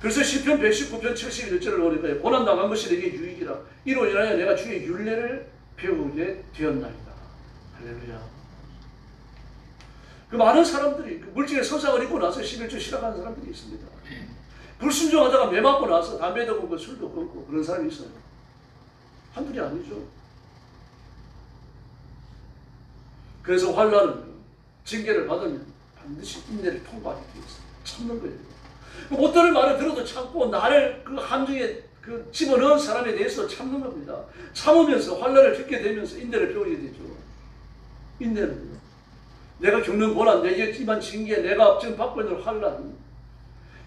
그래서 시편 119편 71절을 보니까 고난 당한 것이 내게 유익이라. 이로 인하여 내가 주의 율례를 배우게 되었나이다. 할렐루야. 그 많은 사람들이 물질의 서상을 입고 나서 11조 시작하는 사람들이 있습니다. 불순종하다가 매 맞고 나서 담배도 끊고 술도 끊고 그런 사람이 있어요. 한둘이 아니죠. 그래서 환란은 징계를 받으면 반드시 인내를 통과하게 되어 있어요. 참는 거예요. 못 들을 말을 들어도 참고 나를 그 함정에 집어넣은 사람에 대해서 참는 겁니다. 참으면서 환란을 겪게 되면서 인내를 배우게 되죠. 인내는 내가 겪는 고난, 내게 임한 징계, 내가 지금 받고 있는 환란,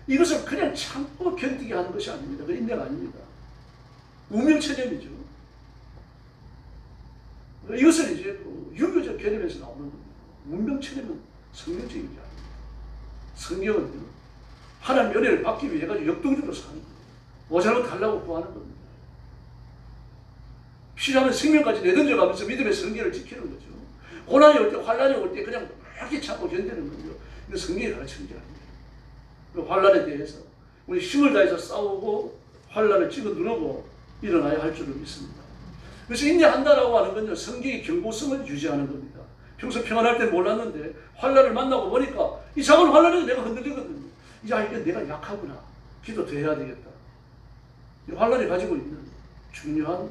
이것을 그냥 참고 견디게 하는 것이 아닙니다. 그 인내가 아닙니다. 운명체념이죠. 이것은 이제 유교적 개념에서 나오는 겁니다. 운명체념은 성경적인 게 아닙니다. 성경은 하나님 은혜를 받기 위해 가지고 역동적으로 사는 거예요. 모자라고 달라고 구하는 겁니다. 필요하면 생명까지 내던져가면서 믿음의 성결을 지키는 거죠. 고난이 올 때, 환란이 올 때 그냥 이렇게 참고 견디는 거죠. 이거 성경이 가르치는 게 아니에요. 그 환란에 대해서 우리 힘을 다해서 싸우고 환란을 찍어 누르고 일어나야 할 줄을 믿습니다. 그래서 인내한다라고 하는 건요, 성경의 경고성을 유지하는 겁니다. 평소 평안할 때 몰랐는데 환란을 만나고 보니까 이 작은 환란에도 내가 흔들리거든요. 야, 이게 내가 약하구나. 기도 더 해야 되겠다. 이 환란이 가지고 있는 중요한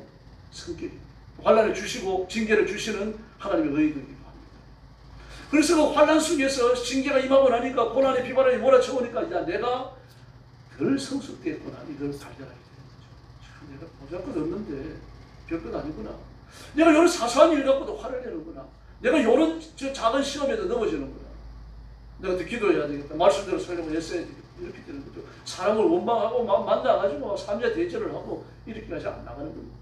성격입니다. 환란을 주시고 징계를 주시는 하나님의 의도이기도 합니다. 그래서 그 환란 속에서 징계가 임하고 나니까 고난의 비바람이 몰아쳐오니까 야, 내가 덜 성숙됐구나. 이걸 발견하게 되는 거죠. 참, 내가 보잘 것 없는데 별것 아니구나. 내가 이런 사소한 일 갖고도 화를 내는구나. 내가 이런 작은 시험에도 넘어지는구나. 내가 더 기도해야 되겠다. 말씀대로 살려고 애써야 되겠다. 이렇게 되는 거죠. 사람을 원망하고 만나가지고 삼자 대절을 하고 이렇게까지 안 나가는 겁니다.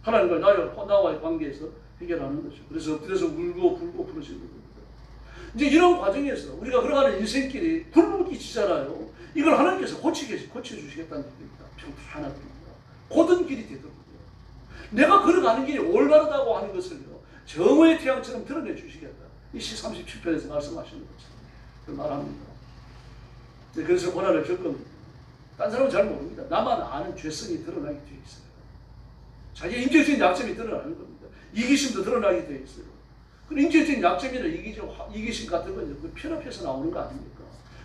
하나님과 나와의 관계에서 해결하는 거죠. 그래서 엎드려서 울고 불고 부르시는 겁니다. 이제 이런 과정에서 우리가 걸어가는 인생길이 굴곡이지잖아요. 이걸 하나님께서 고쳐주시겠다는 얘기입니다. 평탄하게. 고든 길이 되더라고요. 내가 걸어가는 길이 올바르다고 하는 것을요, 정오의 태양처럼 드러내 주시겠다. 이 시 37편에서 말씀하시는 것처럼 말합니다. 그래서 고난을 겪으면 딴 사람은 잘 모릅니다. 나만 아는 죄성이 드러나게 되어 있어요. 자기의 인격적인 약점이 드러나는 겁니다. 이기심도 드러나게 되어 있어요. 그 인격적인 약점이나 이기심 같은 건 그 편협해서 나오는 거 아닙니까?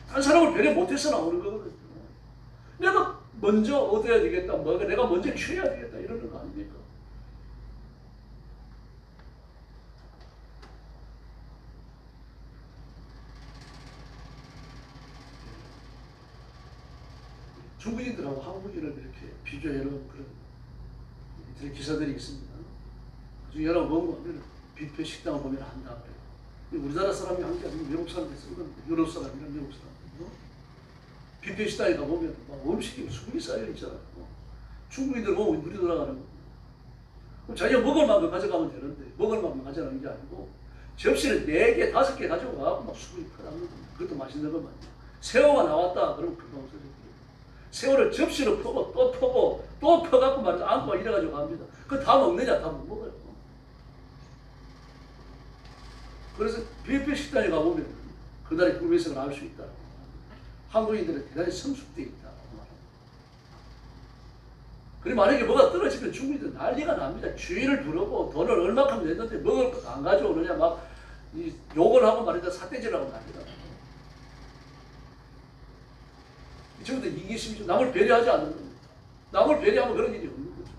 딴 사람을 배려 못해서 나오는 거거든요. 내가 먼저 얻어야 되겠다, 내가 먼저 취해야 되겠다, 이러는 거 아닙니까? 중국인들하고 한국인을 이렇게 비교해놓은 그런 기사들이 있습니다. 그중에 여러 보면 뷔페 식당을 보면 한다 그래요. 우리나라 사람이 한 게 아니고 외국 사람들이 쓴 겁니다. 유럽 사람이랑 미국 사람들요. 뷔페 식당에 가보면 막 음식이 수북이 쌓여 있잖아요. 중국인들 보면 물이 돌아가는 겁니다. 그럼 자기가 먹을 만큼 가져가면 되는데 먹을 만큼 가져가는 게 아니고 접시를 4개, 5개 가져가고 막 수북이 퍼나는 겁니다. 그것도 맛있는 것만요. 새우가 나왔다 그러면 금방 없어져요. 새우를 접시로 퍼고 또 퍼고 또 퍼갖고 말이죠. 안고 이래가지고 갑니다. 그거 다 먹느냐? 다 못 먹어요. 그래서 뷔페 식당에 가보면 그날의 불매성을 알 수 있다. 한국인들은 대단히 성숙되어 있다. 그리고 만약에 뭐가 떨어지면 중국인들 난리가 납니다. 주의를 부르고 돈을 얼마큼 냈는데 먹을 것도 안 가져오느냐 막 욕을 하고 말이다 삿대질하고 난리가 납니다. 저분들 이기심이죠. 남을 배려하지 않는 겁니다. 남을 배려하면 그런 일이 없는 거죠.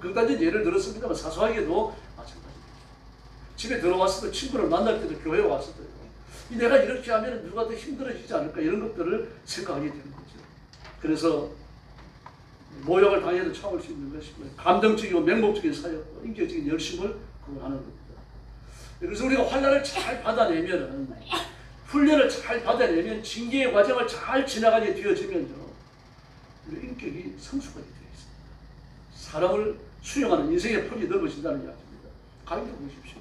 극단적 예를 들었습니다만 사소하게도 마찬가지입니다. 집에 들어왔을 때 친구를 만날 때도 교회에 왔을 때도 내가 이렇게 하면 누가 더 힘들어지지 않을까 이런 것들을 생각하게 되는 거죠. 그래서 모욕을 당해도 참을 수 있는 것이고 감정적이고 맹목적인 사역과 인격적인 열심을 구원하는 겁니다. 그래서 우리가 환난을 잘 받아내면 훈련을 잘 받아내면 징계의 과정을 잘 지나가게 되어지면요 우리 인격이 성숙하게 되어 있습니다. 사람을 수용하는 인생의 폭이 넓어진다는 이야기입니다. 가만히 보십시오.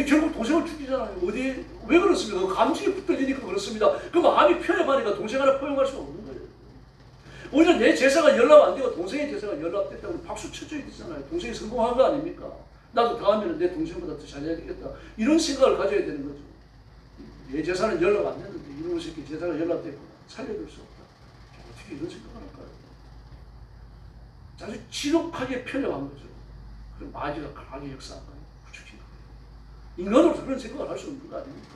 결국 동생을 죽이잖아요. 어디 왜 그렇습니까? 감정이 붙들리니까 그렇습니다. 그 마음이 편협하니까 동생 하나 포용할 수가 없는 거예요. 오히려 내 제사가 연락 안 되고 동생의 제사가 연락됐다고 박수 쳐줘야 되잖아요. 동생이 성공한 거 아닙니까? 나도 다음에는 내 동생보다 더 잘해야 되겠다. 이런 생각을 가져야 되는 거죠. 내 제사는 연락 안 됐는데 이놈의 새끼 제사가 연락됐구나. 살려줄 수 없다. 어떻게 이런 생각을 할까요? 아주 지독하게 편협한 거죠. 그럼 마귀가 강하게 역사한 거예요. 부추긴 거예요. 인간으로서 그런 생각을 할 수 없는 거 아닙니까?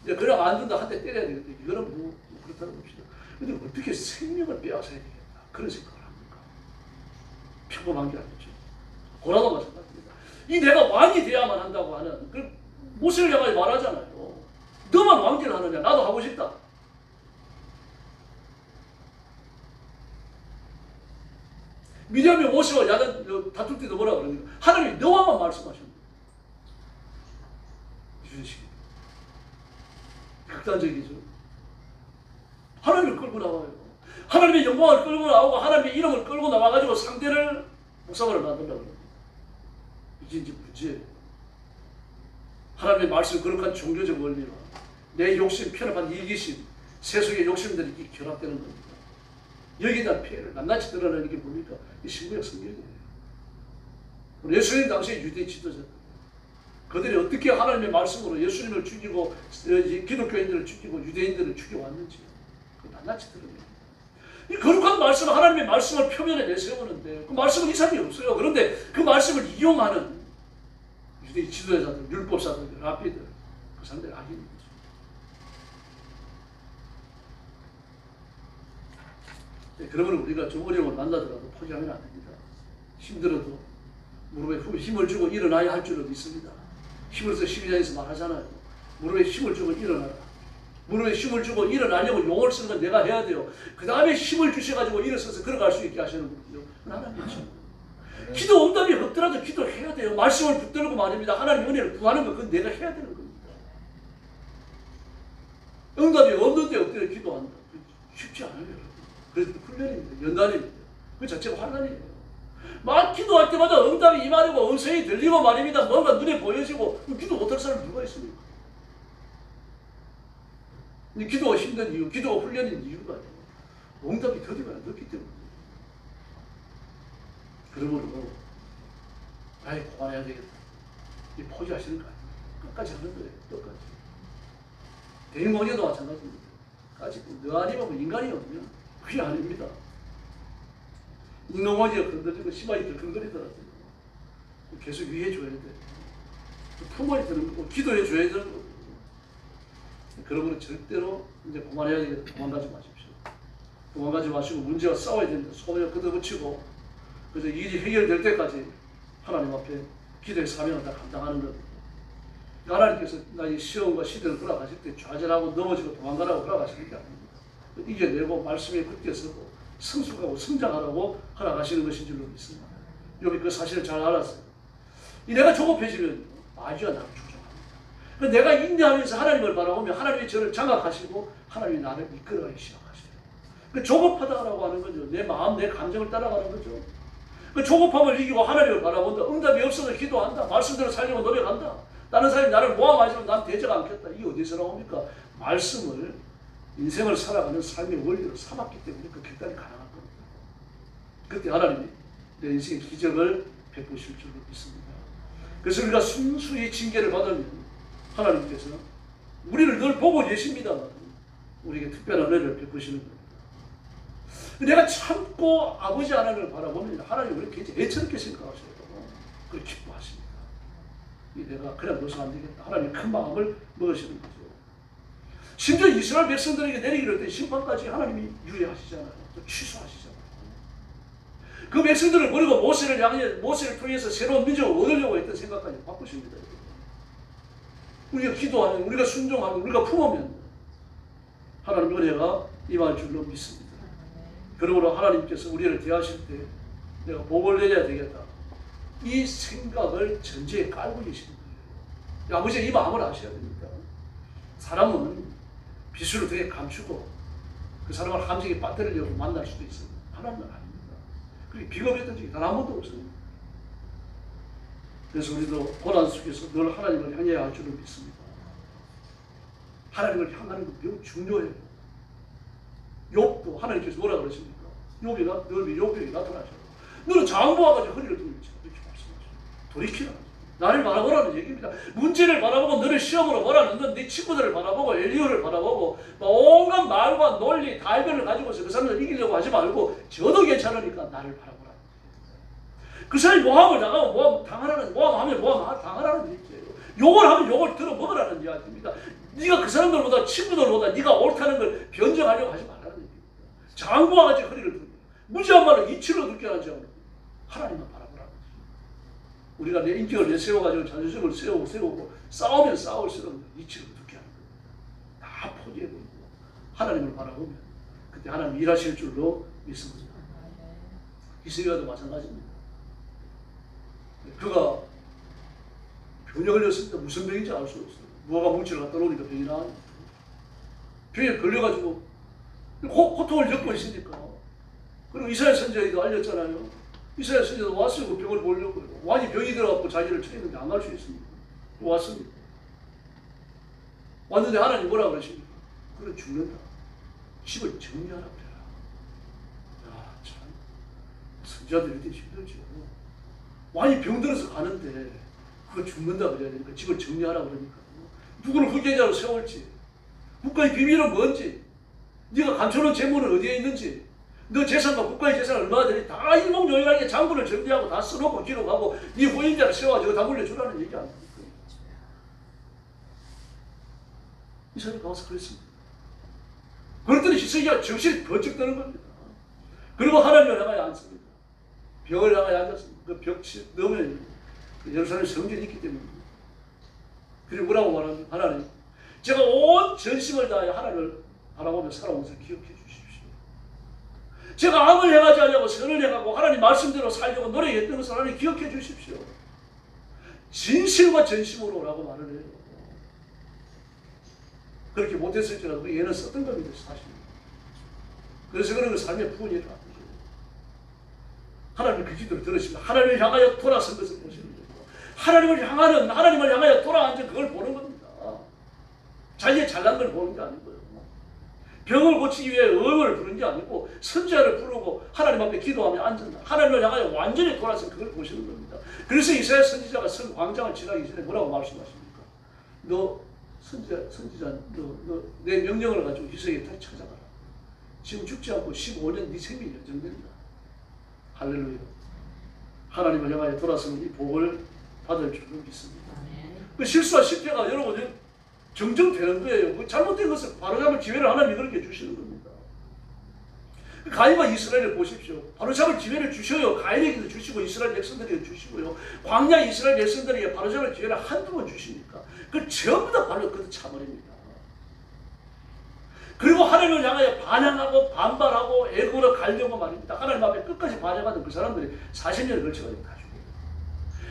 그럼 안 된다. 한 대 때려야 되겠다. 이거는 뭐 그렇다는 봅시다. 근데 어떻게 생명을 빼앗아야 되겠다. 그런 생각을 합니까? 평범한 게 아니죠. 고라도 마찬가지입니다. 이 내가 왕이 돼야만 한다고 하는 그 모세를 향하여 말하잖아요. 너만 왕기를 하느냐? 나도 하고 싶다. 미디엄이 모세와 야단 다툴 때도 뭐라 그러니까 하나님이 너와만 말씀하셨는데 이런 식입니다. 극단적이죠. 하나님을 끌고 나와요. 하나님의 영광을 끌고 나오고 하나님의 이름을 끌고 나와가지고 상대를 목사발을 만들려고 합니다. 이게 이제 문제예요. 하나님의 말씀 거룩한 종교적 원리와 내 욕심, 편협한 이기심, 세속의 욕심들이 이렇게 결합되는 겁니다. 여기에 대한 피해를 낱낱이 드러내는 게 뭡니까? 이 신구약 성경이에요. 예수님 당시에 유대 지도자들 그들이 어떻게 하나님의 말씀으로 예수님을 죽이고 기독교인들을 죽이고 유대인들을 죽여왔는지 낱낱이 드러냅니다. 이 거룩한 말씀, 하나님의 말씀을 표면에 내세우는데 그 말씀은 이상이 없어요. 그런데 그 말씀을 이용하는 유대 지도자들, 율법사들, 랍비들 그 사람들이 악인인 거죠. 네, 그러면 우리가 좀 어려움을 만나더라도 포기하면 안 됩니다. 힘들어도 무릎에 힘을 주고 일어나야 할 줄은 있습니다. 힘을 써 12장에서 말하잖아요. 무릎에 힘을 주고 일어나라. 무릎에 힘을 주고 일어나려고 용을 쓰는 건 내가 해야 돼요. 그 다음에 힘을 주셔가지고 일어서서 걸어갈 수 있게 하시는 분이요. 하나님이죠. 기도 응답이 없더라도 기도해야 돼요. 말씀을 붙들고 말입니다. 하나님 은혜를 구하는 거 그건 내가 해야 되는 겁니다. 응답이 없는데 엎드려 기도한다. 쉽지 않아요. 그래서 훈련입니다. 연단입니다. 그 자체가 환난이에요. 막 기도할 때마다 응답이 임하려고 음성이 들리고 말입니다. 뭔가 눈에 보여지고 기도 못할 사람이 누가 있습니까? 기도가 힘든 이유, 기도가 훈련인 이유가 아니에요. 응답이 더디가 늦기 때문에. 그러므로 아예 그만해야 되겠다. 이 포기하시는 거 아니에요. 끝까지 하는 거예요. 끝까지. 대인공여도 마찬가지입니다. 까지 너 아니면 인간이 없냐? 그게 아닙니다. 인공어지가 건드리고 심하게 건드리더라도 계속 위해줘야 돼. 품어야 되는 거고 기도해줘야 되는 거고. 그러면 절대로 이제 그만해야 되겠다. 도망가지 마십시오. 도망가지 마시고 문제와 싸워야 된다. 손을 걷어붙이고 그래서 일이 해결될 때까지 하나님 앞에 기도의 사명을 다 감당하는 겁니다. 하나님께서 나의 시험과 시대를 돌아가실 때 좌절하고 넘어지고 도망가라고 돌아가시는 게 아닙니다. 이겨내고 말씀에 굳게 서고 성숙하고 성장하라고 허락하시는 것인 줄로 믿습니다. 여기 그 사실을 잘 알았어요. 내가 조급해지면 마귀가 나를 조종합니다. 내가 인내하면서 하나님을 바라보면 하나님이 저를 장악하시고 하나님이 나를 이끌어가기 시작하시죠. 조급하다라고 하는 거죠. 내 마음, 내 감정을 따라가는 거죠. 그 조급함을 이기고 하나님을 바라본다. 응답이 없어서 기도한다. 말씀대로 살려고 노력한다. 다른 사람이 나를 모함하지만 난 대적 않겠다. 이게 어디서 나옵니까? 말씀을 인생을 살아가는 삶의 원리로 삼았기 때문에 그 결단이 가능한 겁니다. 그때 하나님이 내 인생의 기적을 베푸실 줄로 믿습니다. 그래서 우리가 순수히 징계를 받으면 하나님께서 우리를 늘 보고 계십니다만 우리에게 특별한 은혜를 베푸시는 겁니다. 내가 참고 아버지 하나님을 바라보면 하나님 우리 굉장히 애처롭게 생각하셔요. 그걸 기뻐하십니다. 내가 그냥 넣어서 안 되겠다. 하나님 큰 마음을 먹으시는 거죠. 심지어 이스라엘 백성들에게 내리기로 했던 심판까지 하나님이 유예하시잖아요. 또 취소하시잖아요. 그 백성들을 버리고 모세를 통해서 새로운 민족을 얻으려고 했던 생각까지 바꾸십니다. 우리가 기도하면, 우리가 순종하면, 우리가 품으면 하나님 은혜가 임할 줄로 믿습니다. 그러므로 하나님께서 우리를 대하실 때 내가 복을 내려야 되겠다. 이 생각을 전제에 깔고 계시는 거예요. 아버지 이 마음을 아셔야 됩니다. 사람은 비수를 되게 감추고 그 사람을 함정에 빠뜨리려고 만날 수도 있어요. 하나님은 아닙니다. 그리고 비겁했던 적이 단 한 번도 없어요. 그래서 우리도 고난 속에서 늘 하나님을 향해야 할 줄을 믿습니다. 하나님을 향하는 것 매우 중요해요. 욥도 하나님께서 뭐라 그러십니까? 욥이 나타나셔요. 너는 장부와가지고 허리를 돌리지. 이렇게 말씀하셔요. 돌이키라. 나를 바라보라는 얘기입니다. 문제를 바라보고 너를 시험으로 몰아넣는 네 친구들을 바라보고 엘리후를 바라보고 온갖 말과 논리, 달변을 가지고서 그 사람을 이기려고 하지 말고 저도 괜찮으니까 나를 바라보라. 그 사람이 모함을 당하면 모함하면 당하라는 얘기예요. 욕을 하면 욕을 들어먹으라는 이야기입니다. 네가 그 사람들보다 친구들보다 네가 옳다는 걸 변정하려고 하지 말라는 얘기입니다. 장부와 같이 허리를 들고 무지한 말을 이치로 느껴하지 않고 하나님만 바라보라는 거죠. 우리가 내 인격을 내세워가지고 자존심을 세우고 싸우면 싸울수록 이치로 느껴 하는 거예요. 다 포기해버리고 하나님을 바라보면 그때 하나님 일하실 줄로 믿습니다. 이스라엘도 마찬가지입니다. 그가 병에 걸렸을 때 무슨 병인지 알 수 없어요. 무화과 뭉치를 갖다 놓으니까 병이 나아요. 병에 걸려가지고 고통을 겪고 있으니까. 그리고 이사야 선지자도 알렸잖아요. 이사야 선지자도 왔어요. 그 병을 보려고. 왕이 병이 들어갖고 자기를 쳐있는데 안 갈 수 있습니다. 왔습니다. 왔는데 하나님 뭐라 그러십니까? 그래 죽는다. 집을 정리하라 그래라. 야, 참 선지자들이 이렇게 힘들죠. 왕이 병들어서 가는데 그거 죽는다 그래야 되니까 집을 정리하라 그러니까 누구를 후계자로 세울지, 국가의 비밀은 뭔지, 네가 감춰놓은 재물은 어디에 있는지, 너 재산과 국가의 재산은 얼마나 되니 다 일목요연하게 장부를 정리하고 다 써놓고 기록하고 네 후임자를 세워가지고 다 물려주라는 얘기 아닙니까? 이 사람이 가서 그랬습니다. 그랬더니 히스기야가 정신이 번쩍 드는 겁니다. 그리고 하나님을 향하여 앉습니다. 벽을 향하여 앉았습니다. 그 벽 넘으면 예루살렘 성전이 있기 때문입니다. 그리고 뭐라고 말합니까? 하나님, 제가 온 전심을 다하여 하나님을 바라보며 살아온 것을 기억해 주십시오. 제가 악을 행하지 않으려고 선을 행하고 하나님 말씀대로 살려고 노력했던 것을 하나님 기억해 주십시오. 진실과 전심으로 라고 말을 해요. 그렇게 못했을지라도 그 예는 썼던 겁니다. 사실입니다. 그래서 그런 걸 삶의 부분이라 는 거죠. 하나님 그 기도를 들으시면 하나님을 향하여 돌아선 것을 보시는 거예요. 하나님을 향하여 돌아앉은 그걸 보는 겁니다. 자기의 잘난 걸 보는 게 아니고요. 병을 고치기 위해 의원을 부르는 게 아니고 선지자를 부르고 하나님 앞에 기도하며 앉는다. 하나님을 향하여 완전히 돌아선 그걸 보시는 겁니다. 그래서 이사야 선지자가 성 광장을 지나기 전에 뭐라고 말씀하십니까? 너 선지자 너 내 명령을 가지고 히스기야에 다시 찾아가라. 지금 죽지 않고 15년 네 생명이 연장된다. 할렐루야. 하나님을 향하여 돌아서는 이 복을 받을 줄로 믿습니다. 그 실수와 실패가 여러분 정정되는 거예요. 그 잘못된 것을 바로잡을 기회를 하나님이 그렇게 주시는 겁니다. 가인과 이스라엘을 보십시오. 바로잡을 기회를 주셔요. 가인에게도 주시고 이스라엘 백성들에게 주시고요. 광야 이스라엘 백성들에게 바로잡을 기회를 한두 번 주시니까 그걸 전부 다 발로 걷어차버립니다. 그리고 하나님을 향하여 반항하고 반발하고 애고로 가려고 말입니다. 하나님 앞에 끝까지 반항하던 그 사람들이 40년을 걸쳐가지고 다 죽어요.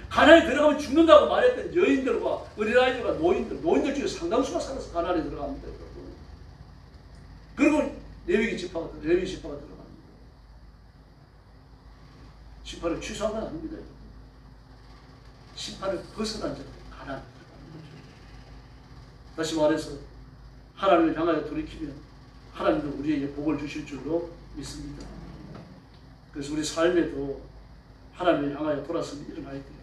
가나안에 들어가면 죽는다고 말했던 여인들과 어린아이들과 노인들 중에 상당수가 살아서 가나안에 들어갑니다. 여러분. 그리고 레위 지파가 들어갑니다. 심판을 취소한 건 아닙니다. 여러분. 심판을 벗어난 자들 가나안에 들어가는 거죠. 다시 말해서 하나님을 향하여 돌이키면 하나님도 우리에게 복을 주실 줄로 믿습니다. 그래서 우리 삶에도 하나님을 향하여 돌아서면 일어나야 돼요.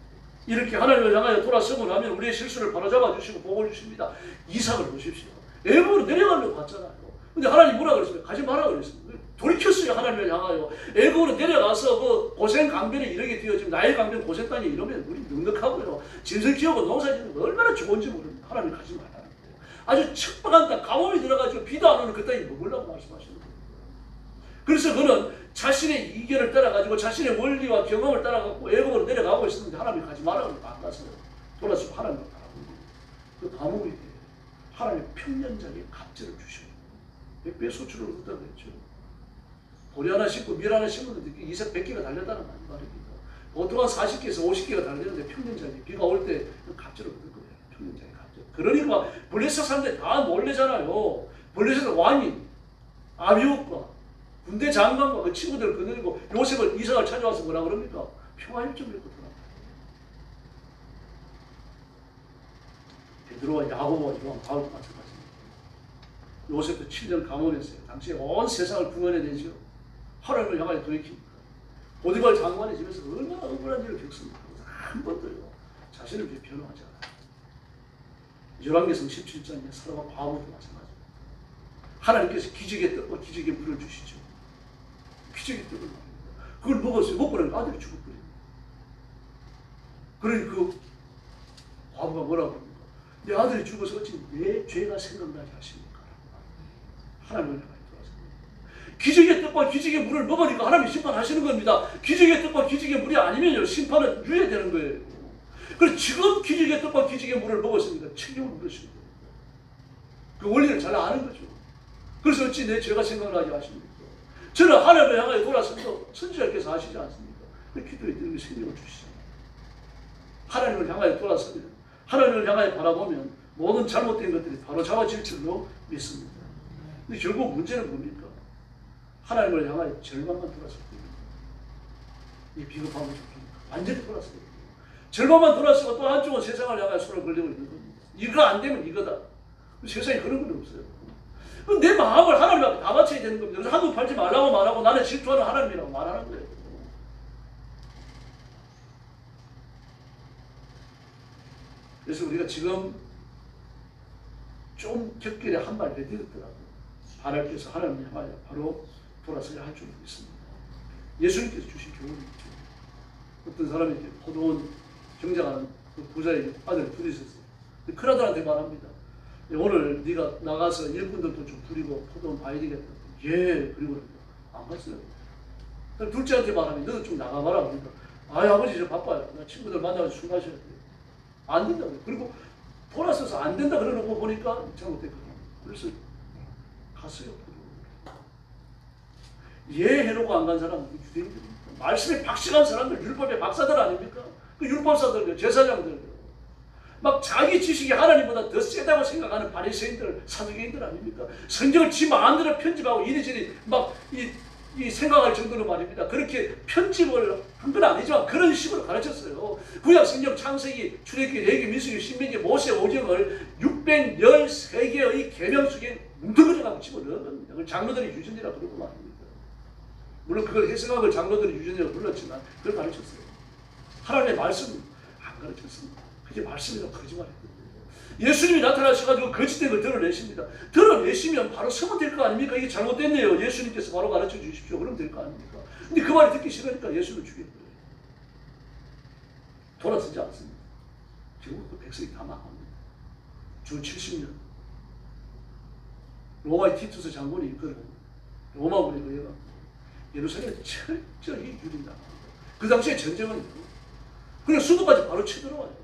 이렇게 하나님을 향하여 돌아서고 나면 우리의 실수를 바로잡아 주시고 복을 주십니다. 이삭을 보십시오. 애굽으로 내려가려고 갔잖아요. 근데 하나님 뭐라 그랬습니까? 가지 마라 그랬습니다. 돌이켰어요. 하나님을 향하여. 애굽으로 내려가서 그 고센 강변에 이르게 되어 지금 나일 강변 고센 땅에 이러면 우리 넉넉하고요. 진설 지어고 농사 짓는 거 얼마나 좋은지 모릅니다. 하나님 가지 말라는 거예요. 아주 척박한 땅, 가뭄이 들어가지고 비도 안 오는 그 땅에 머물라고 말씀하시는 거예요. 그래서 그는 자신의 이견을 따라가지고 자신의 원리와 경험을 따라가고 애굽으로 내려가고 있었는데 하나님이 가지 말라고 안 갔어요. 돌아서 하나님을 바라보고 그 가뭄이 돼. 하나님 평년장에 갑절을 주시고 100배 소출을 얻었다고 했죠. 보리 하나 심고 밀 하나 심었는데 이삭 100개가 달렸다는 말입니다. 보통 한 40개에서 50개가 달렸는데 평년장에 비가 올 때 갑절을 얻은 거예요. 평년장에 갑절. 그러니까 블레셋 사람들이 다 놀래잖아요. 블레셋 왕이 아비옷과 군대 장관과 그 친구들 거느리고 요셉을 이삭을 찾아와서 뭐라 그럽니까? 평화협정을 했고 돌아가요. 베드로와 야고보와 요한 바울도 마찬가지입니다. 요셉도 7년 감옥했어요. 당시에 온 세상을 구원해내죠. 하나님을 향하여 돌이킵니다. 보디발 장관의 집에서 얼마나 억울한 일을 겪습니까? 한 번도요 자신을 위해 변호하지 않아요. 열왕기상 17장에 사람과 바보도 마찬가지입니다. 하나님께서 기적의 떡과 기적의 물을 주시죠. 기적의 떡을 말입니다. 그걸 먹었어요. 먹고 나니까 아들이 죽어버립니다. 그러니 그 바보가 뭐라고 합니까? 내 아들이 죽어서 어찌 내 죄가 생각나게 하십니까? 하나님을 향하여 돌아섭니다. 기적의 떡과 기적의 물을 먹으니까 하나님이 심판하시는 겁니다. 기적의 떡과 기적의 물이 아니면요 심판은 유예되는 거예요. 그래서 지금 기적의 떡과 기적의 물을 먹었으니까 책임을 물으시는 거예요. 그 원리를 잘 아는 거죠. 그래서 어찌 내 죄가 생각나게 하십니까? 저는 하나님을 향하여 돌아서서 선지자께서 하시지 않습니까? 그 기도에 드리고 생명을 주시잖아요. 하나님을 향하여 돌아서면 하나님을 향하여 바라보면 모든 잘못된 것들이 바로 잡아질 줄로 믿습니다. 근데 결국 문제는 뭡니까? 하나님을 향하여 절망만 돌아설 때입니다. 이 비겁함을 좋습니까? 완전히 돌아서야 됩니다. 절망만 돌아서고 또 한쪽은 세상을 향하여 손을 걸리고 있는 겁니다. 이거 안 되면 이거다. 세상에 그런 건 없어요. 내 마음을 하나님 앞에 다 바쳐야 되는 겁니다. 그래서 한눈 팔지 말라고 말하고 나는 질투하는 하나님이라고 말하는 거예요. 그래서 우리가 지금 좀 격결에 한 발 내딛었더라도 하나님께서 하나님을 향하여 바로 돌아서야 할 줄 믿습니다. 예수님께서 주신 교훈이 있죠. 어떤 사람이 이렇게 포도원 경작하는 그 부자에게 아들 둘이 있었어요. 큰아들한테 말합니다. 오늘 네가 나가서 일꾼들도 좀 부리고 포도원 봐야 되겠다. 예, 그리고 안 갔어요. 둘째한테 말하면 너도 좀 나가봐라. 그러니까 아버지 저 바빠요. 나 친구들 만나서 술 마셔야 돼요. 안 된다고요. 그리고 돌아서서 안 된다 그러놓고 보니까 잘못됐거든요. 그래서 갔어요. 예 해놓고 안 간 사람은 유대인들입니다. 말씀에 박식한 사람들, 율법의 박사들 아닙니까? 그 율법사들, 제사장들, 막 자기 지식이 하나님보다 더 세다고 생각하는 바리새인들, 사두개인들 아닙니까? 성경을 지 마음대로 편집하고 이리저리 막 이 생각할 정도로 말입니다. 그렇게 편집을 한 건 아니지만 그런 식으로 가르쳤어요. 구약 성경 창세기, 출애굽기, 레위기, 민수기, 신명기, 모세 오경을 613개의 계명 속에 뭉텅그려가고 집어넣은 겁니다. 그걸 장로들이 유전이라 그러고 말입니다. 물론 그걸 해석한 장로들이 유전이라고 불렀지만 그걸 가르쳤어요. 하나님의 말씀 안 가르쳤습니다. 그게 말씀이라고 거짓말했거든요. 예수님이 나타나셔가지고 거짓된 걸 드러내십니다. 드러내시면 바로 서면 될 거 아닙니까? 이게 잘못됐네요. 예수님께서 바로 가르쳐 주십시오. 그러면 될 거 아닙니까? 근데 그 말이 듣기 싫으니까 예수를 죽여버려요. 돌아서지 않습니다. 결국 그 백성이 다 망합니다. 주 70년 로마의 티투스 장군이 이끌은 로마군에 의해서 예루살렘을 철저히 유린다. 그 당시에 전쟁은 그냥 수도까지 바로 쳐들어와요.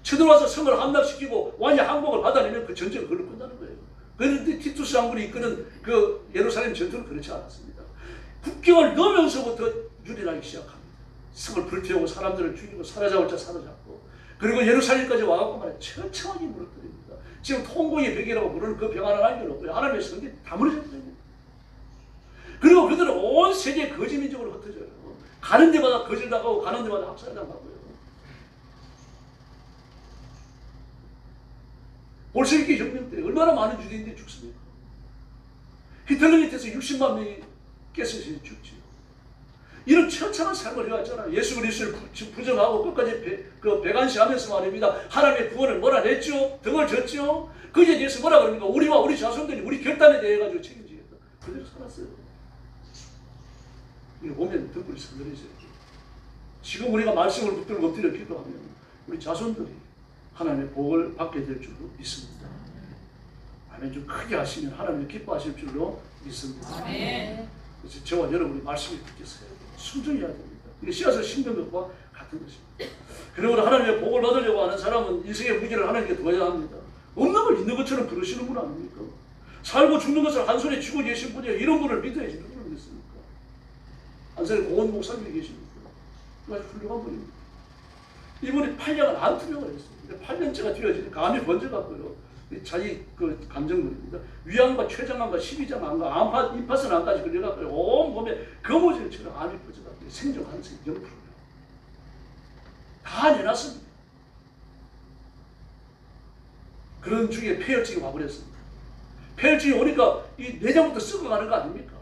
쳐들어와서 성을 함락시키고 왕이 항복을 받아내면 그 전쟁은 그걸로 끝나는 거예요. 그런데 티투스 장군이 이끄는 그 예루살렘 전투는 그렇지 않았습니다. 국경을 넘으면서부터 유린하기 시작합니다. 성을 불태우고 사람들을 죽이고 사로잡을 자 사로잡고 그리고 예루살렘까지 와갖고 말해 천천히 무너뜨립니다. 지금 통곡의 벽이라고 부르는 그 벽 하나 남겨놓고요. 하나님의 성경이 다 무너졌어요. 그리고 그들은 온 세계에 거짓 민족으로 흩어져요. 가는 데마다 거절당하고 가는 데마다 학살당하고요. 볼셰비키 혁명 때 얼마나 많은 유대인들이 죽습니까? 히틀러 밑에서 60만 명이 깨서서 죽지요. 이런 처참한 삶을 해왔잖아요. 예수 그리스도를 부정하고 끝까지 배관시하면서 말입니다. 하나님의 구원을 몰아냈죠. 등을 졌죠. 그에 대해서 뭐라 그럽니까? 우리와 우리 자손들이 우리 결단에 대해 가지고 책임져요. 그대로 살았어요. 이거 보면 등불이 서늘해져요. 지금 우리가 말씀을 붙들고 엎드려 기도하면 우리 자손들이 하나님의 복을 받게 될 줄로 믿습니다. 아멘. 좀 크게 하시면 하나님이 기뻐하실 줄로 믿습니다. 그래서 저와 여러분이 말씀을 듣겠어요. 순종해야 됩니다. 이게 씨앗을 심는 것과 같은 것입니다. 그리고 하나님의 복을 받으려고 하는 사람은 인생의 무게를 하나님께 둬야 합니다. 없는 걸 있는 것처럼 부르시는 분 아닙니까? 살고 죽는 것을 한 손에 쥐고 계신 분이에요. 이런 분을 믿어야지 누구를 믿습니까? 안산에 고원 목사님이 계십니까? 아주 훌륭한 분입니다. 이분이 8년을 안 투병을 했어요. 8년째가 뒤어지니 감이 번져갖고요. 자기 그 감정들입니다. 위암과 췌장암과 십이장암과 임파선암까지 걸려갖고요. 온 몸에 거무줄처럼 암이 퍼져갖고요. 생존 가능성이 0%예요. 다 내놨습니다. 그런 중에 폐혈증이 와버렸습니다. 폐혈증이 오니까 이 내장부터 썩어가는 거 아닙니까?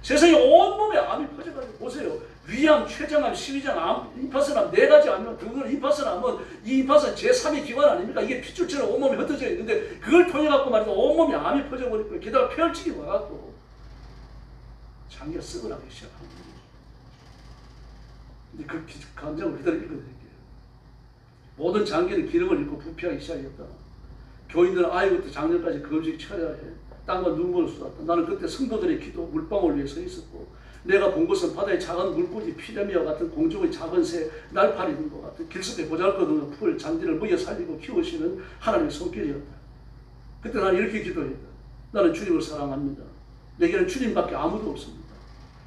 세상에 온몸에 암이 퍼져가지고 보세요. 위암, 췌장암, 십이장암, 임파선암 4가지 암이면 그걸 임파선암은 이 임파선 제3의 기관 아닙니까? 이게 핏줄처럼 온몸에 흩어져 있는데 그걸 통해 갖고 말이죠. 온몸에 암이 퍼져버리고 게다가 폐혈증이 와갖고 장기가 썩어나기 시작합니다. 근데 그 감정을 그대로 읽어드릴게요. 모든 장기는 기능을 잃고 부패하기 시작했다. 교인들은 아이부터 장년까지 금식 쳐야 해. 땅과 눈물을 쏟았다. 나는 그때 성도들의 기도 물방울 위에 서 있었고 내가 본 것은 바다의 작은 물고기 피라미와 같은 공중의 작은 새 날파리 있는 것 같은 길석에 보잘것없는 풀 잔디를 먹여 살리고 키우시는 하나님의 손길이었다. 그때 나는 이렇게 기도했다. 나는 주님을 사랑합니다. 내게는 주님밖에 아무도 없습니다.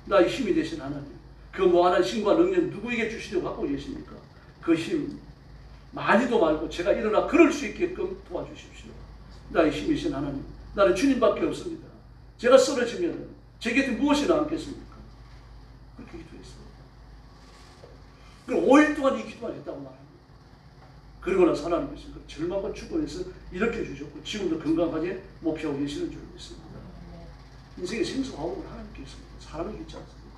나의 힘이 되신 하나님, 그 무한한 힘과 능력 누구에게 주시려고 갖고 계십니까? 그 힘 많이도 말고 제가 일어나 걸을 수 있게끔 도와주십시오. 나의 힘이신 하나님, 나는 주님밖에 없습니다. 제가 쓰러지면 제 곁에 무엇이 남겠습니까? 그렇게 기도했어요. 그리고 5일 동안 이 기도만 했다고 말합니다. 그리고 나서 하나님께서 그 절망과 축원에서 이렇게 주셨고 지금도 건강하게 목표하고 계시는 줄 믿습니다. 인생의 생수화복은 하나님께 있습니다. 사람에게 있지 않습니다.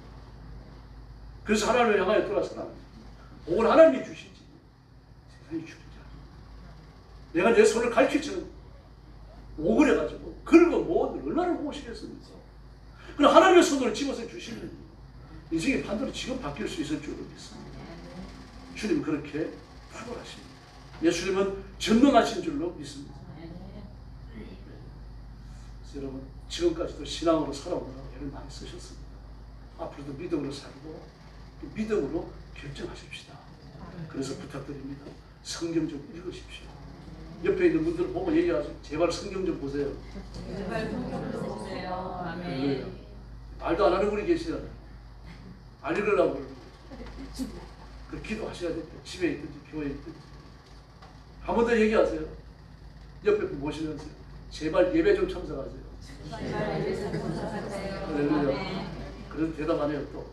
그래서 하나님을 향하여 돌아서라. 복을 하나님이 주시지 세상이 주지 않습니다. 내가 내 손을 가르치지 오그래가지고 긁어 모으면 얼마나 무엇이겠습니까? 그럼 하나님의 손으로 집어서 주시면 인생의 판도는 지금 바뀔 수 있을 줄로 믿습니다. 주님 그렇게 탁월하십니다. 예수님은 전능하신 줄로 믿습니다. 그래서 여러분 지금까지도 신앙으로 살아오느라고 애를 많이 쓰셨습니다. 앞으로도 믿음으로 살고 믿음으로 결정하십시다. 그래서 부탁드립니다. 성경 좀 읽으십시오. 옆에 있는 분들 보고 얘기하세요. 제발 성경 좀 보세요. 제발 성경 좀 보세요. 아멘. 말도 안 하는 분이 계시잖아요. 안 읽으려고 그러는 거죠. 그 기도하셔야 됩니다. 집에 있든지 교회에 있든지. 한 번 더 얘기하세요. 옆에 분 모시면서 제발 예배 좀 참석하세요. 제발 예배 좀 참석하세요. 할렐루야. 그래도 대답 안 해요 또.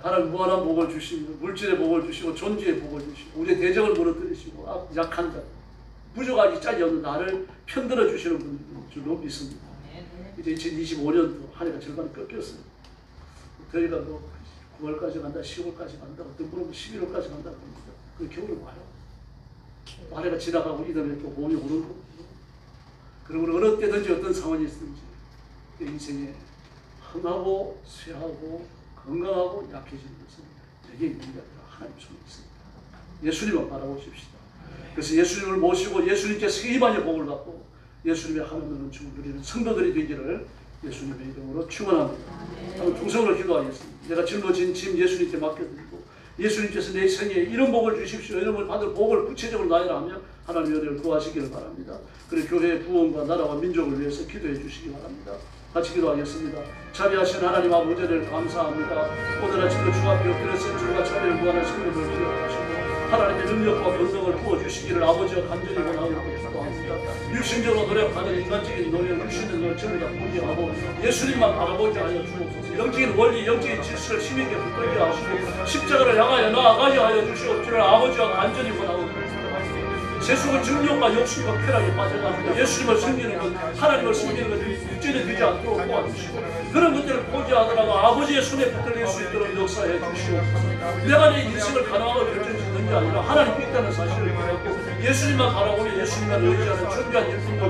하나님 무한한 복을 주시고 물질의 복을 주시고 존재의 복을 주시고 우리의 대적을 무너뜨리시고 약한 자 부족하기 짝이 없는 나를 편들어 주시는 분인 줄로 믿습니다. 이제 2025년도 한 해가 절반이 꺾였어요. 저희가 뭐 9월까지 간다, 10월까지 간다, 어떤 분은 11월까지 간다 그럽니다. 그 겨울은 와요. 한 해가 지나가고 이다음에 또 봄이 오는 거고. 그리고 어느 때든지 어떤 상황이 있든지 인생에 흥하고 쇠하고 건강하고 약해지는 것은 내게 있는 게 아니라 하나님 손에 있습니다. 예수님을 바라보십시다. 그래서 예수님을 모시고 예수님께서 이만의 복을 받고 예수님의 하나님을 은총을 누리는 성도들이 되기를 예수님의 이름으로 축원합니다. 한번 통성으로 기도하겠습니다. 내가 짊어진 짐 예수님께 맡겨드리고 예수님께서 내 생에 이런 복을 주십시오. 이런 걸 받을 복을 구체적으로 나열하 하며 하나님의 은혜를 구하시기를 바랍니다. 그리고 교회의 구원과 나라와 민족을 위해서 기도해 주시기 바랍니다. 같이 기도하겠습니다. 자비하신 하나님 아버지를 감사합니다. 오늘 아침도 주 앞에 엎드려서 주가 자비를 구하는 성령을 기억하시고 하나님의 능력과 권능을 부어주시기를 아버지와 간절히 원하고 기도합니다. 육신적으로 노력하는 인간적인 노력, 육신의 노력 전부 다 포기하고 예수님만 바라보게 하여 주옵소서. 영적인 원리, 영적인 질서를 힘있게 붙들게 하시고 십자가를 향하여 나아가게 하여 주시옵기를 아버지와 간절히 원하고 기도합니다. 세속은 증욕과 욕심과 쾌락에 빠져가지고 예수님을 섬기는 것, 하나님을 섬기는 것 육전에 되지 않도록 도와주시고 그런 것들을 포기하더라도 아버지의 손에 붙들릴 수 있도록 역사해 주시옵소서. 내가 내 인생을 가능하고 결정짓는 게 아니라 하나님께 있다는 사실을 깨닫고 예수님만 바라보며 예수님만 의지하는 존귀한 일꾼들로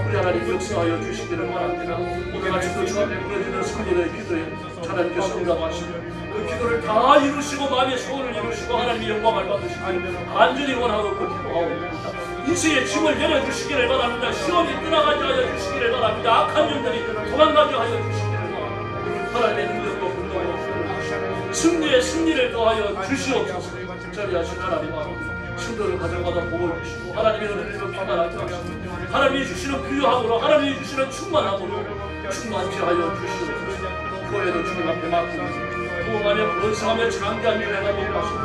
우리 하나님 역사하여 주시기를 바랍니다. 오늘 아침도 주 앞에 부러지는 성도들의 기도에 하나님께서 응답하시고 그 기도를 다 이루시고 마음의 소원을 이루시고 하나님의 영광을 받으시기를 간절히 원하고 기도하옵니다. 인생의 짐을 내려주시기를 바랍니다. 시험이 떠나가게 하여 주시기를 바랍니다. 악한 영들이 도망가게 하여 주시기를 바랍니다. 하나님의 능력과 분노가 승리의 승리를 더하여 주시옵소서. 자비하신 하나님 아버지 성도를 가정마다 복을 주시고 하나님의 은혜로 평안하게 하시고 하나님이 주시는 부유함으로 하나님이 주시는 충만함으로 충만케 하여 주시옵소서. 교회도 주님 앞에 맡깁니다. 부흥하며 번성하며 장대한 교회가 되게 하시고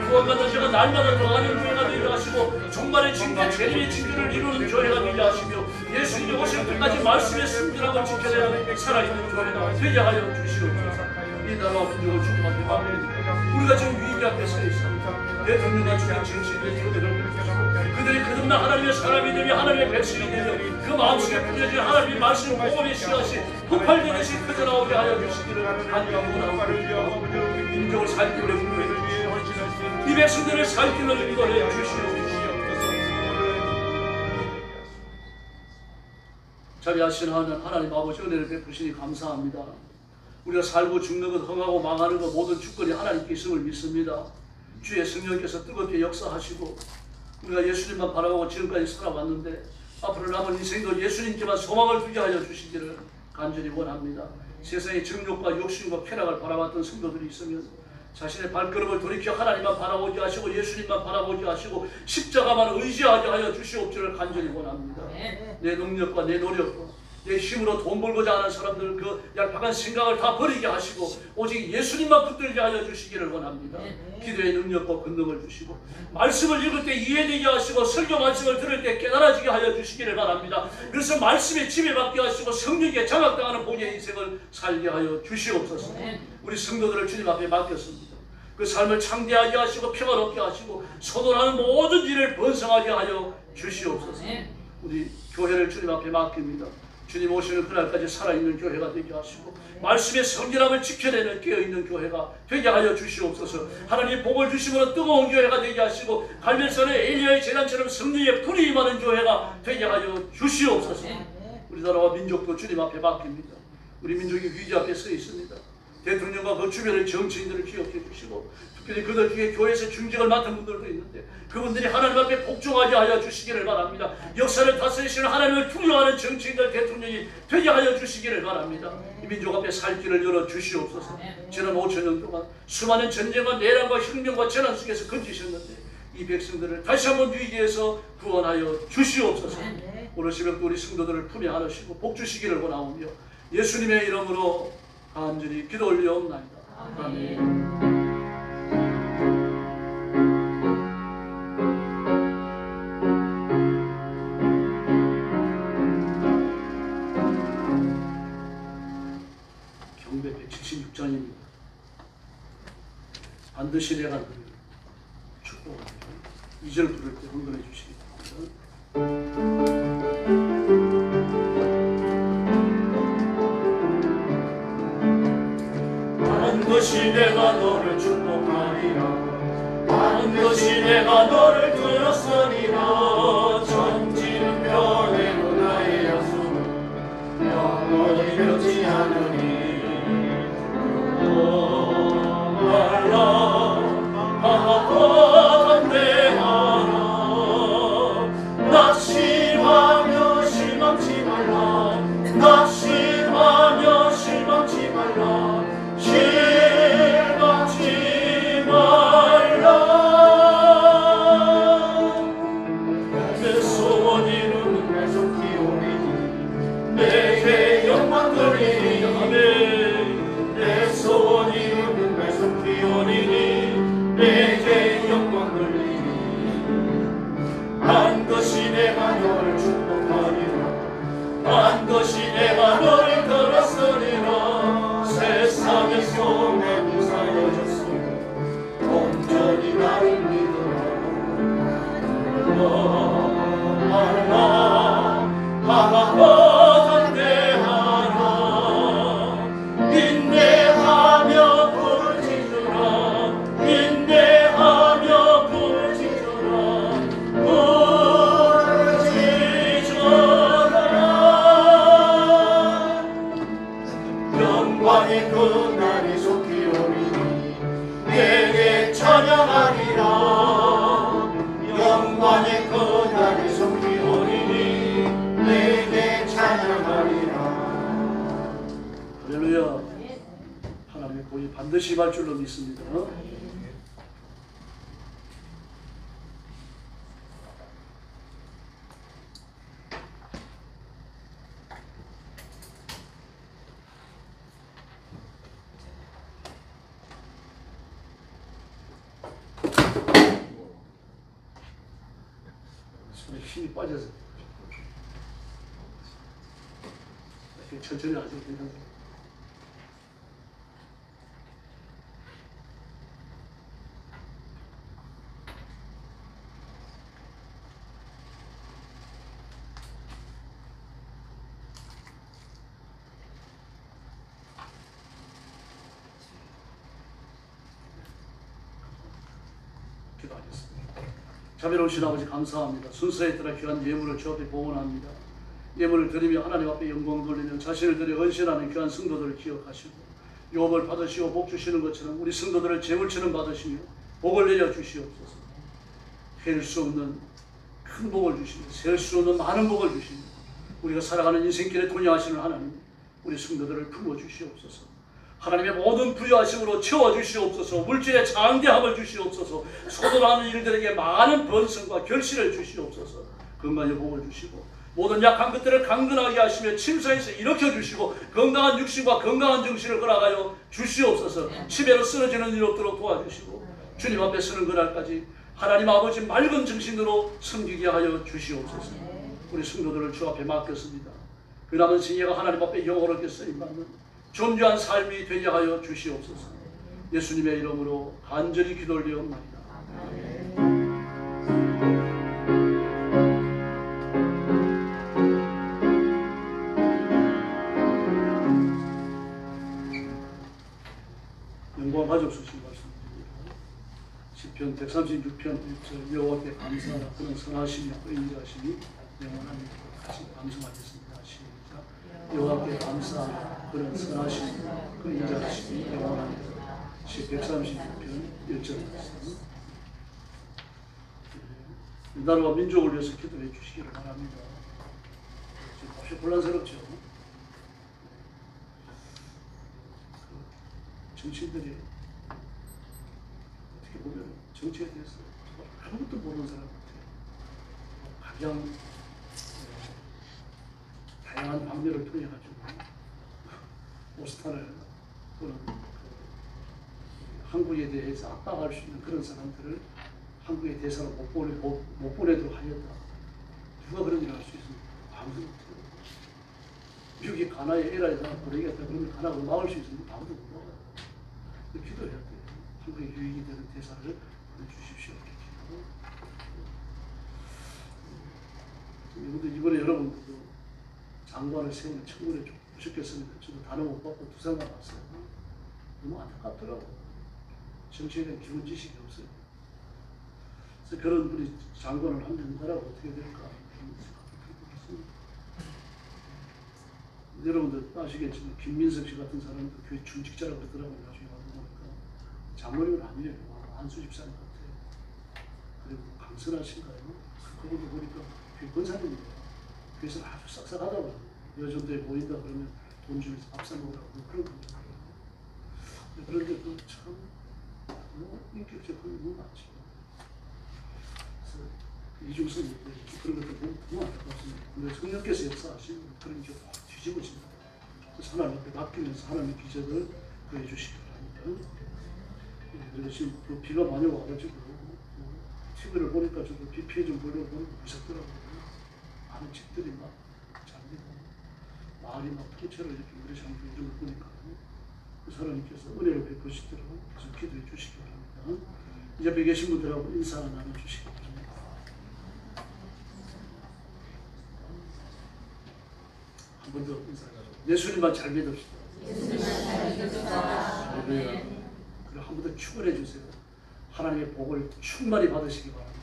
구원받는 자가 날마다 더하는 교회가 되게 하시고 종말의 징계 재림의 징계를 이루는 교회가 되게 하시며 예수님이 오실 때까지 말씀의 순결함을 지켜내는 살아있는 교회가 되게 하여 주시옵소서. 이 나라와 민족을 주님 앞에 맡깁니다. 우리가 지금 위기 앞에 서 있습니다. 대통령과 주된 정치인들의 교회를 보시고 그들이 거듭난 하나님의 사람이 되며 하나님의 백성이 되며 그 마음속에 뿌려진 하나님의 말씀 복음의 씨앗이 폭발되듯이 터져나오게 하여 주시기를 간절히 원하고 민족을 살기 위해 기도해 주시옵소서. 이 백성들을 살기 위해 기도해 주시옵소서. 자비하신 하나님 아버지 은혜를 베푸시니 감사합니다. 우리가 살고 죽는 것, 흥하고 망하는 것 모든 주권이 하나님께 있음을 믿습니다. 주의 성령께서 뜨겁게 역사하시고 우리가 예수님만 바라보고 지금까지 살아왔는데 앞으로 남은 인생도 예수님께만 소망을 두게 하여 주시기를 간절히 원합니다. 세상의 정욕과 욕심과 쾌락을 바라봤던 성도들이 있으면 자신의 발걸음을 돌이켜 하나님만 바라보게 하시고 예수님만 바라보게 하시고 십자가만 의지하게 하여 주시옵기를 간절히 원합니다. 내 능력과 내 노력과 내 힘으로 돈 벌고자 하는 사람들 그 얄팍한 생각을 다 버리게 하시고 오직 예수님만 붙들게 하여 주시기를 원합니다. 기도의 능력과 권능을 주시고 말씀을 읽을 때 이해되게 하시고 설교 말씀을 들을 때 깨달아지게 하여 주시기를 바랍니다. 그래서 말씀에 지배받게 하시고 성령에 장악당하는 본의 인생을 살게 하여 주시옵소서. 우리 성도들을 주님 앞에 맡겼습니다. 그 삶을 창대하게 하시고 평화롭게 하시고 선언하는 모든 일을 번성하게 하여 주시옵소서. 우리 교회를 주님 앞에 맡깁니다. 주님 오시는 그날까지 살아있는 교회가 되게 하시고 말씀의 성결함을 지켜내는 깨어있는 교회가 되게 하여 주시옵소서. 하나님 복을 주심으로 뜨거운 교회가 되게 하시고 갈멜산의 엘리야의 제단처럼 성령의 불이 임하는 교회가 되게 하여 주시옵소서. 우리나라와 민족도 주님 앞에 맡깁니다. 우리 민족이 위기 앞에 서 있습니다. 대통령과 그 주변의 정치인들을 기억해 주시고 특별히 그들 중에 교회에서 중직을 맡은 분들도 있는데 그분들이 하나님 앞에 복종하게 하여 주시기를 바랍니다. 역사를 다스리시는 하나님을 두려워하는 정치인들 대통령이 되게 하여 주시기를 바랍니다. 이 민족 앞에 살 길을 열어 주시옵소서. 지난 5천년 동안 수많은 전쟁과 내란과 혁명과 재난 속에서 건지셨는데 이 백성들을 다시 한번 위기에서 구원하여 주시옵소서. 오늘 새벽도 우리 성도들을 품에 안으시고 복 주시기를 원하오며 예수님의 이름으로 간절히 기도 올려옵나이다. 아멘. 경배 176장입니다. 반드시 내가 너를 축복하리라. 2절 부를 때 헌금해 주시기 바랍니다. 반드시 내가 너를 축복하리라. 반드시 내가 너를 들었으리라. 천지는 변해도 나의 약속은 영원히 변치 않으니 말라 담대하라. 낙심하며 실망치 말라. 낙심하며 실망치 말라. 실망치 말라. 내 복이 반드시 임할 줄로 믿습니다. 손에 힘이 빠져서 이렇게 천천히 하셔도 괜찮습니다. 기도하겠습니다. 자비로우신 아버지 감사합니다. 순서에 따라 귀한 예물을 주 앞에 봉헌합니다. 예물을 드리며 하나님 앞에 영광 돌리며 자신을 드려 헌신하는 귀한 성도들을 기억하시고 유업을 받으시고 복 주시는 것처럼 우리 성도들을 재물처럼 받으시며 복을 내려 주시옵소서. 셀 수 없는 큰 복을 주시며 셀 수 없는 많은 복을 주시며 우리가 살아가는 인생길에 통행하시는 하나님, 우리 성도들을 품어 주시옵소서. 하나님의 모든 부여하심으로 채워주시옵소서. 물질의 장대함을 주시옵소서. 소도하는 일들에게 많은 번성과 결실을 주시옵소서. 건강의 복을 주시고 모든 약한 것들을 강건하게 하시며 침상에서 일으켜 주시고 건강한 육신과 건강한 정신을 허락하여 주시옵소서. 치매로 쓰러지는 일 없도록 도와주시고 주님 앞에 서는 그날까지 하나님 아버지 맑은 정신으로 섬기게 하여 주시옵소서. 우리 성도들을 주 앞에 맡겼습니다. 그 남은 생애가 하나님 앞에 영원하게 쓰임받는 존귀한 삶이 되게 하여 주시옵소서. 예수님의 이름으로 간절히 기도 올리옵나이다. 영광 가져주신 말씀입니다. 시편 136편 1절 여호와께 감사하라. 그는 선하시며 의인자시니 영원합니다. 같이 감사하겠습니다. 시작. 여호와께 감사하라. 그는 선하시며 의인자시니 영원합니다. 시 136편 1절 말씀. 나라와 민족을 위해서 기도해 주시기를 바랍니다. 지금 혹시 혼란스럽죠? 정치인들이 어떻게 보면 정치에 대해서 아무것도 모르는 사람 같아요. 가장 다양한 방면을 통해 가지고 오스탄을 또는 한국에 대해서 압박할 수 있는 그런 사람들을 한국의 대사로 못 보내도록 하였다. 누가 그런 일을 할 수 있습니까? 아무도 못해요. 미국이 가나에 에라에다 보내겠다 그러면 가나가 막을 수 있습니까? 아무도 못 막아요. 기도해야 돼요. 한국의 유익이 되는 대사를 보내주십시오. 이번에 여러분들도 장관을 세우는 청문회 좀 보셨겠습니다. 저도 단어 못 받고 두산가 봤어요. 너무 안타깝더라고요. 정치에 대한 기본 지식이 없어요. 그래서 그런 분이 장관을 하면 나라가 어떻게 될까 그런 생각이 들었습니다. 여러분들 아시겠지만 김민석 씨 같은 사람도 교회 중직자라고 그러더라고요. 나중에 와서 보니까 장로님은 아니에요. 한수 집사님 같아요. 그리고 강선하신가요? 그분도 보니까 교회 권사님이에요. 교회에서 아주 싹싹하다고 여전도에 모인다 그러면 돈 주면서 밥 사 먹으라고 그런 거죠. 그런데 그 참 인격적 그런 게 너무 많죠. 그래서 이중성이 그런 것들 보면 너무 안타깝습니다. 근데 성령께서 역사하시는 그런 게 뒤집어집니다. 그래서 하나님 앞에 맡기면서 하나님의 기적을 보여주시기 바랍니다. 그리고 지금 그 비가 많이 와가지고 TV를 보니까 저도 비 피해 좀 보려고 보니까 무섭더라고요. 많은 집들이 막 잠기고 마을이 막 통째로 이렇게 물에 잠기고 이런 걸 보니까 그 하나님께서 은혜를 베푸시도록 계속 기도해 주시기 바랍니다. 이 옆에 계신 분들하고 인사 나눠주시기 바랍니다. 한 번 더 인사하죠. 예수님만 잘 믿읍시다. 할렐루야. 그리고 한 번 더 축원해 주세요. 하나님의 복을 충만히 받으시기 바랍니다.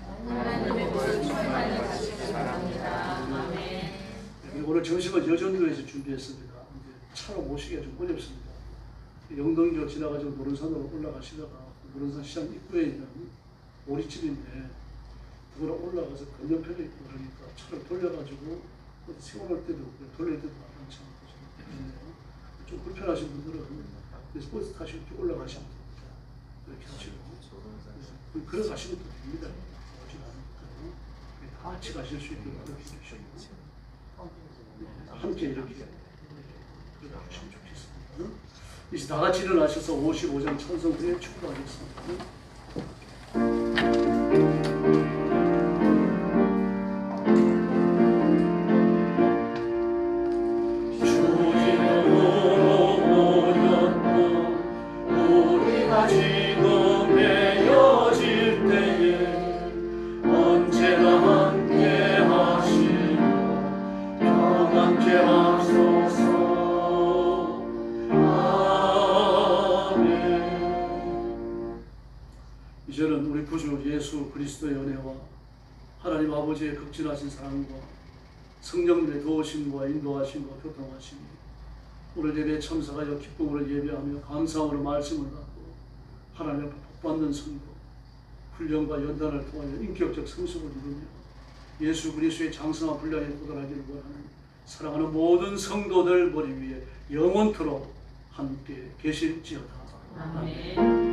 오늘 점심은 여전도에서 준비했습니다. 이제 차로 모시기가 좀 어렵습니다. 영동교 지나가지고 노른산으로 올라가시다가 노른산 시장 입구에 있는 오리집인데 그걸 올라가서 건너편에 있고 그러니까 차를 돌려가지고 세워놓을 때도 없고 돌릴 때도 많지 않고 좀 불편하신 분들은 그래서 버스 타시고 이렇게 올라가시면 됩니다. 이렇게 하시고 걸어가시면 또 됩니다. 오지 않으니까 같이 가실 수 있도록 그렇게 해주시고 함께 이렇게 걸어가시면 좋겠습니다. 이제 다 같이 일어나셔서 55장 찬송 후에 축도하겠습니다. 이제는 우리 구주 예수 그리스도의 은혜와 하나님 아버지의 극진하신 사랑과 성령님의 도우심과 인도하심과 교통하심이 오늘 예배 참석하여 기쁨으로 예배하며 감사함으로 말씀을 받고 하나님 앞에 복받는 성도 훈련과 연단을 통하여 인격적 성숙을 이루며 예수 그리스도의 장성한 분량에 도달하기를 원하는 사랑하는 모든 성도들 머리 위에 영원토록 함께 계실지어다. 아멘.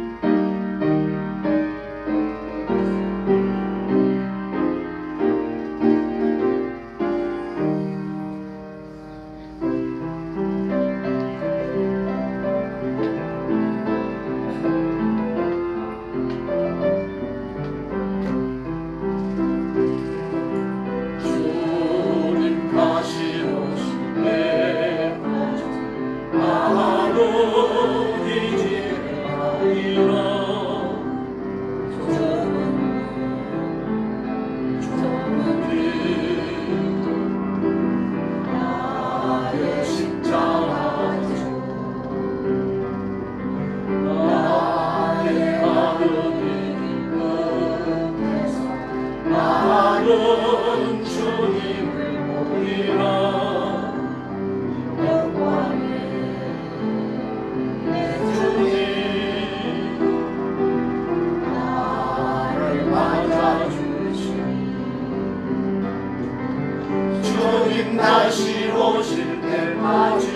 다시 오실 때까지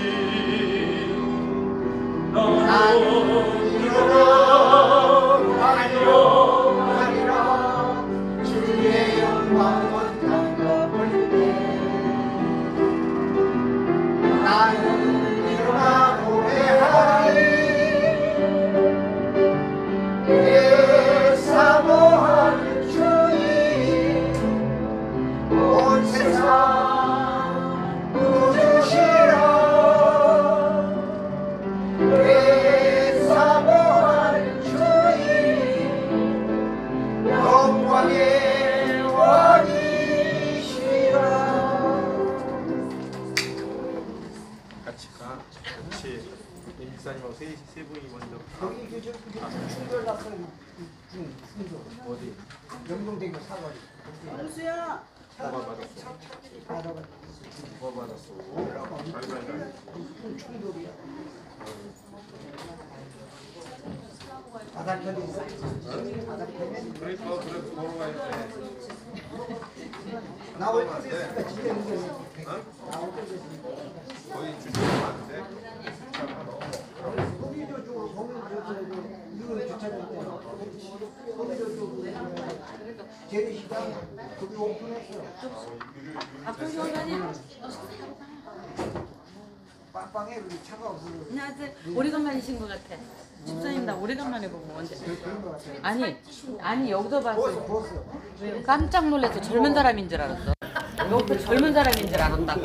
나는 일어나리라 주의 영광 온 땅 덮을 때 나는 일어나 노래하리 내 사모하는 주님 온 세상 같이 임사님하고 세 분이 먼저 여기 그 충돌 났어요. 순서 어디? 영동대교 사거리. 원수야. 뭐가 받았어? 뭐가 받았어? 충돌이야. 바닥편이 있어. 바닥편이. 그러니까 그래 보러 가야 돼. 나올 때 됐으니까 진짜 힘들어. 나올 때 됐으니까. 거의 주차가 많은데. 거기도 좀 거기 이거 주차장 때 거기도 좀 재래시장 거기 오픈했어. 앞으로 오다니. 빵빵해 우리 차가 없어. 안녕하세요. 오래간만이신 것 같아. 집사님 나 오래간만에 보고 언제? 그런 거 같아. 아니 여기서 봤어. 부었어. 깜짝 놀라서 젊은 사람인 줄 알았어. 옆에 젊은 사람인 줄 알았다고.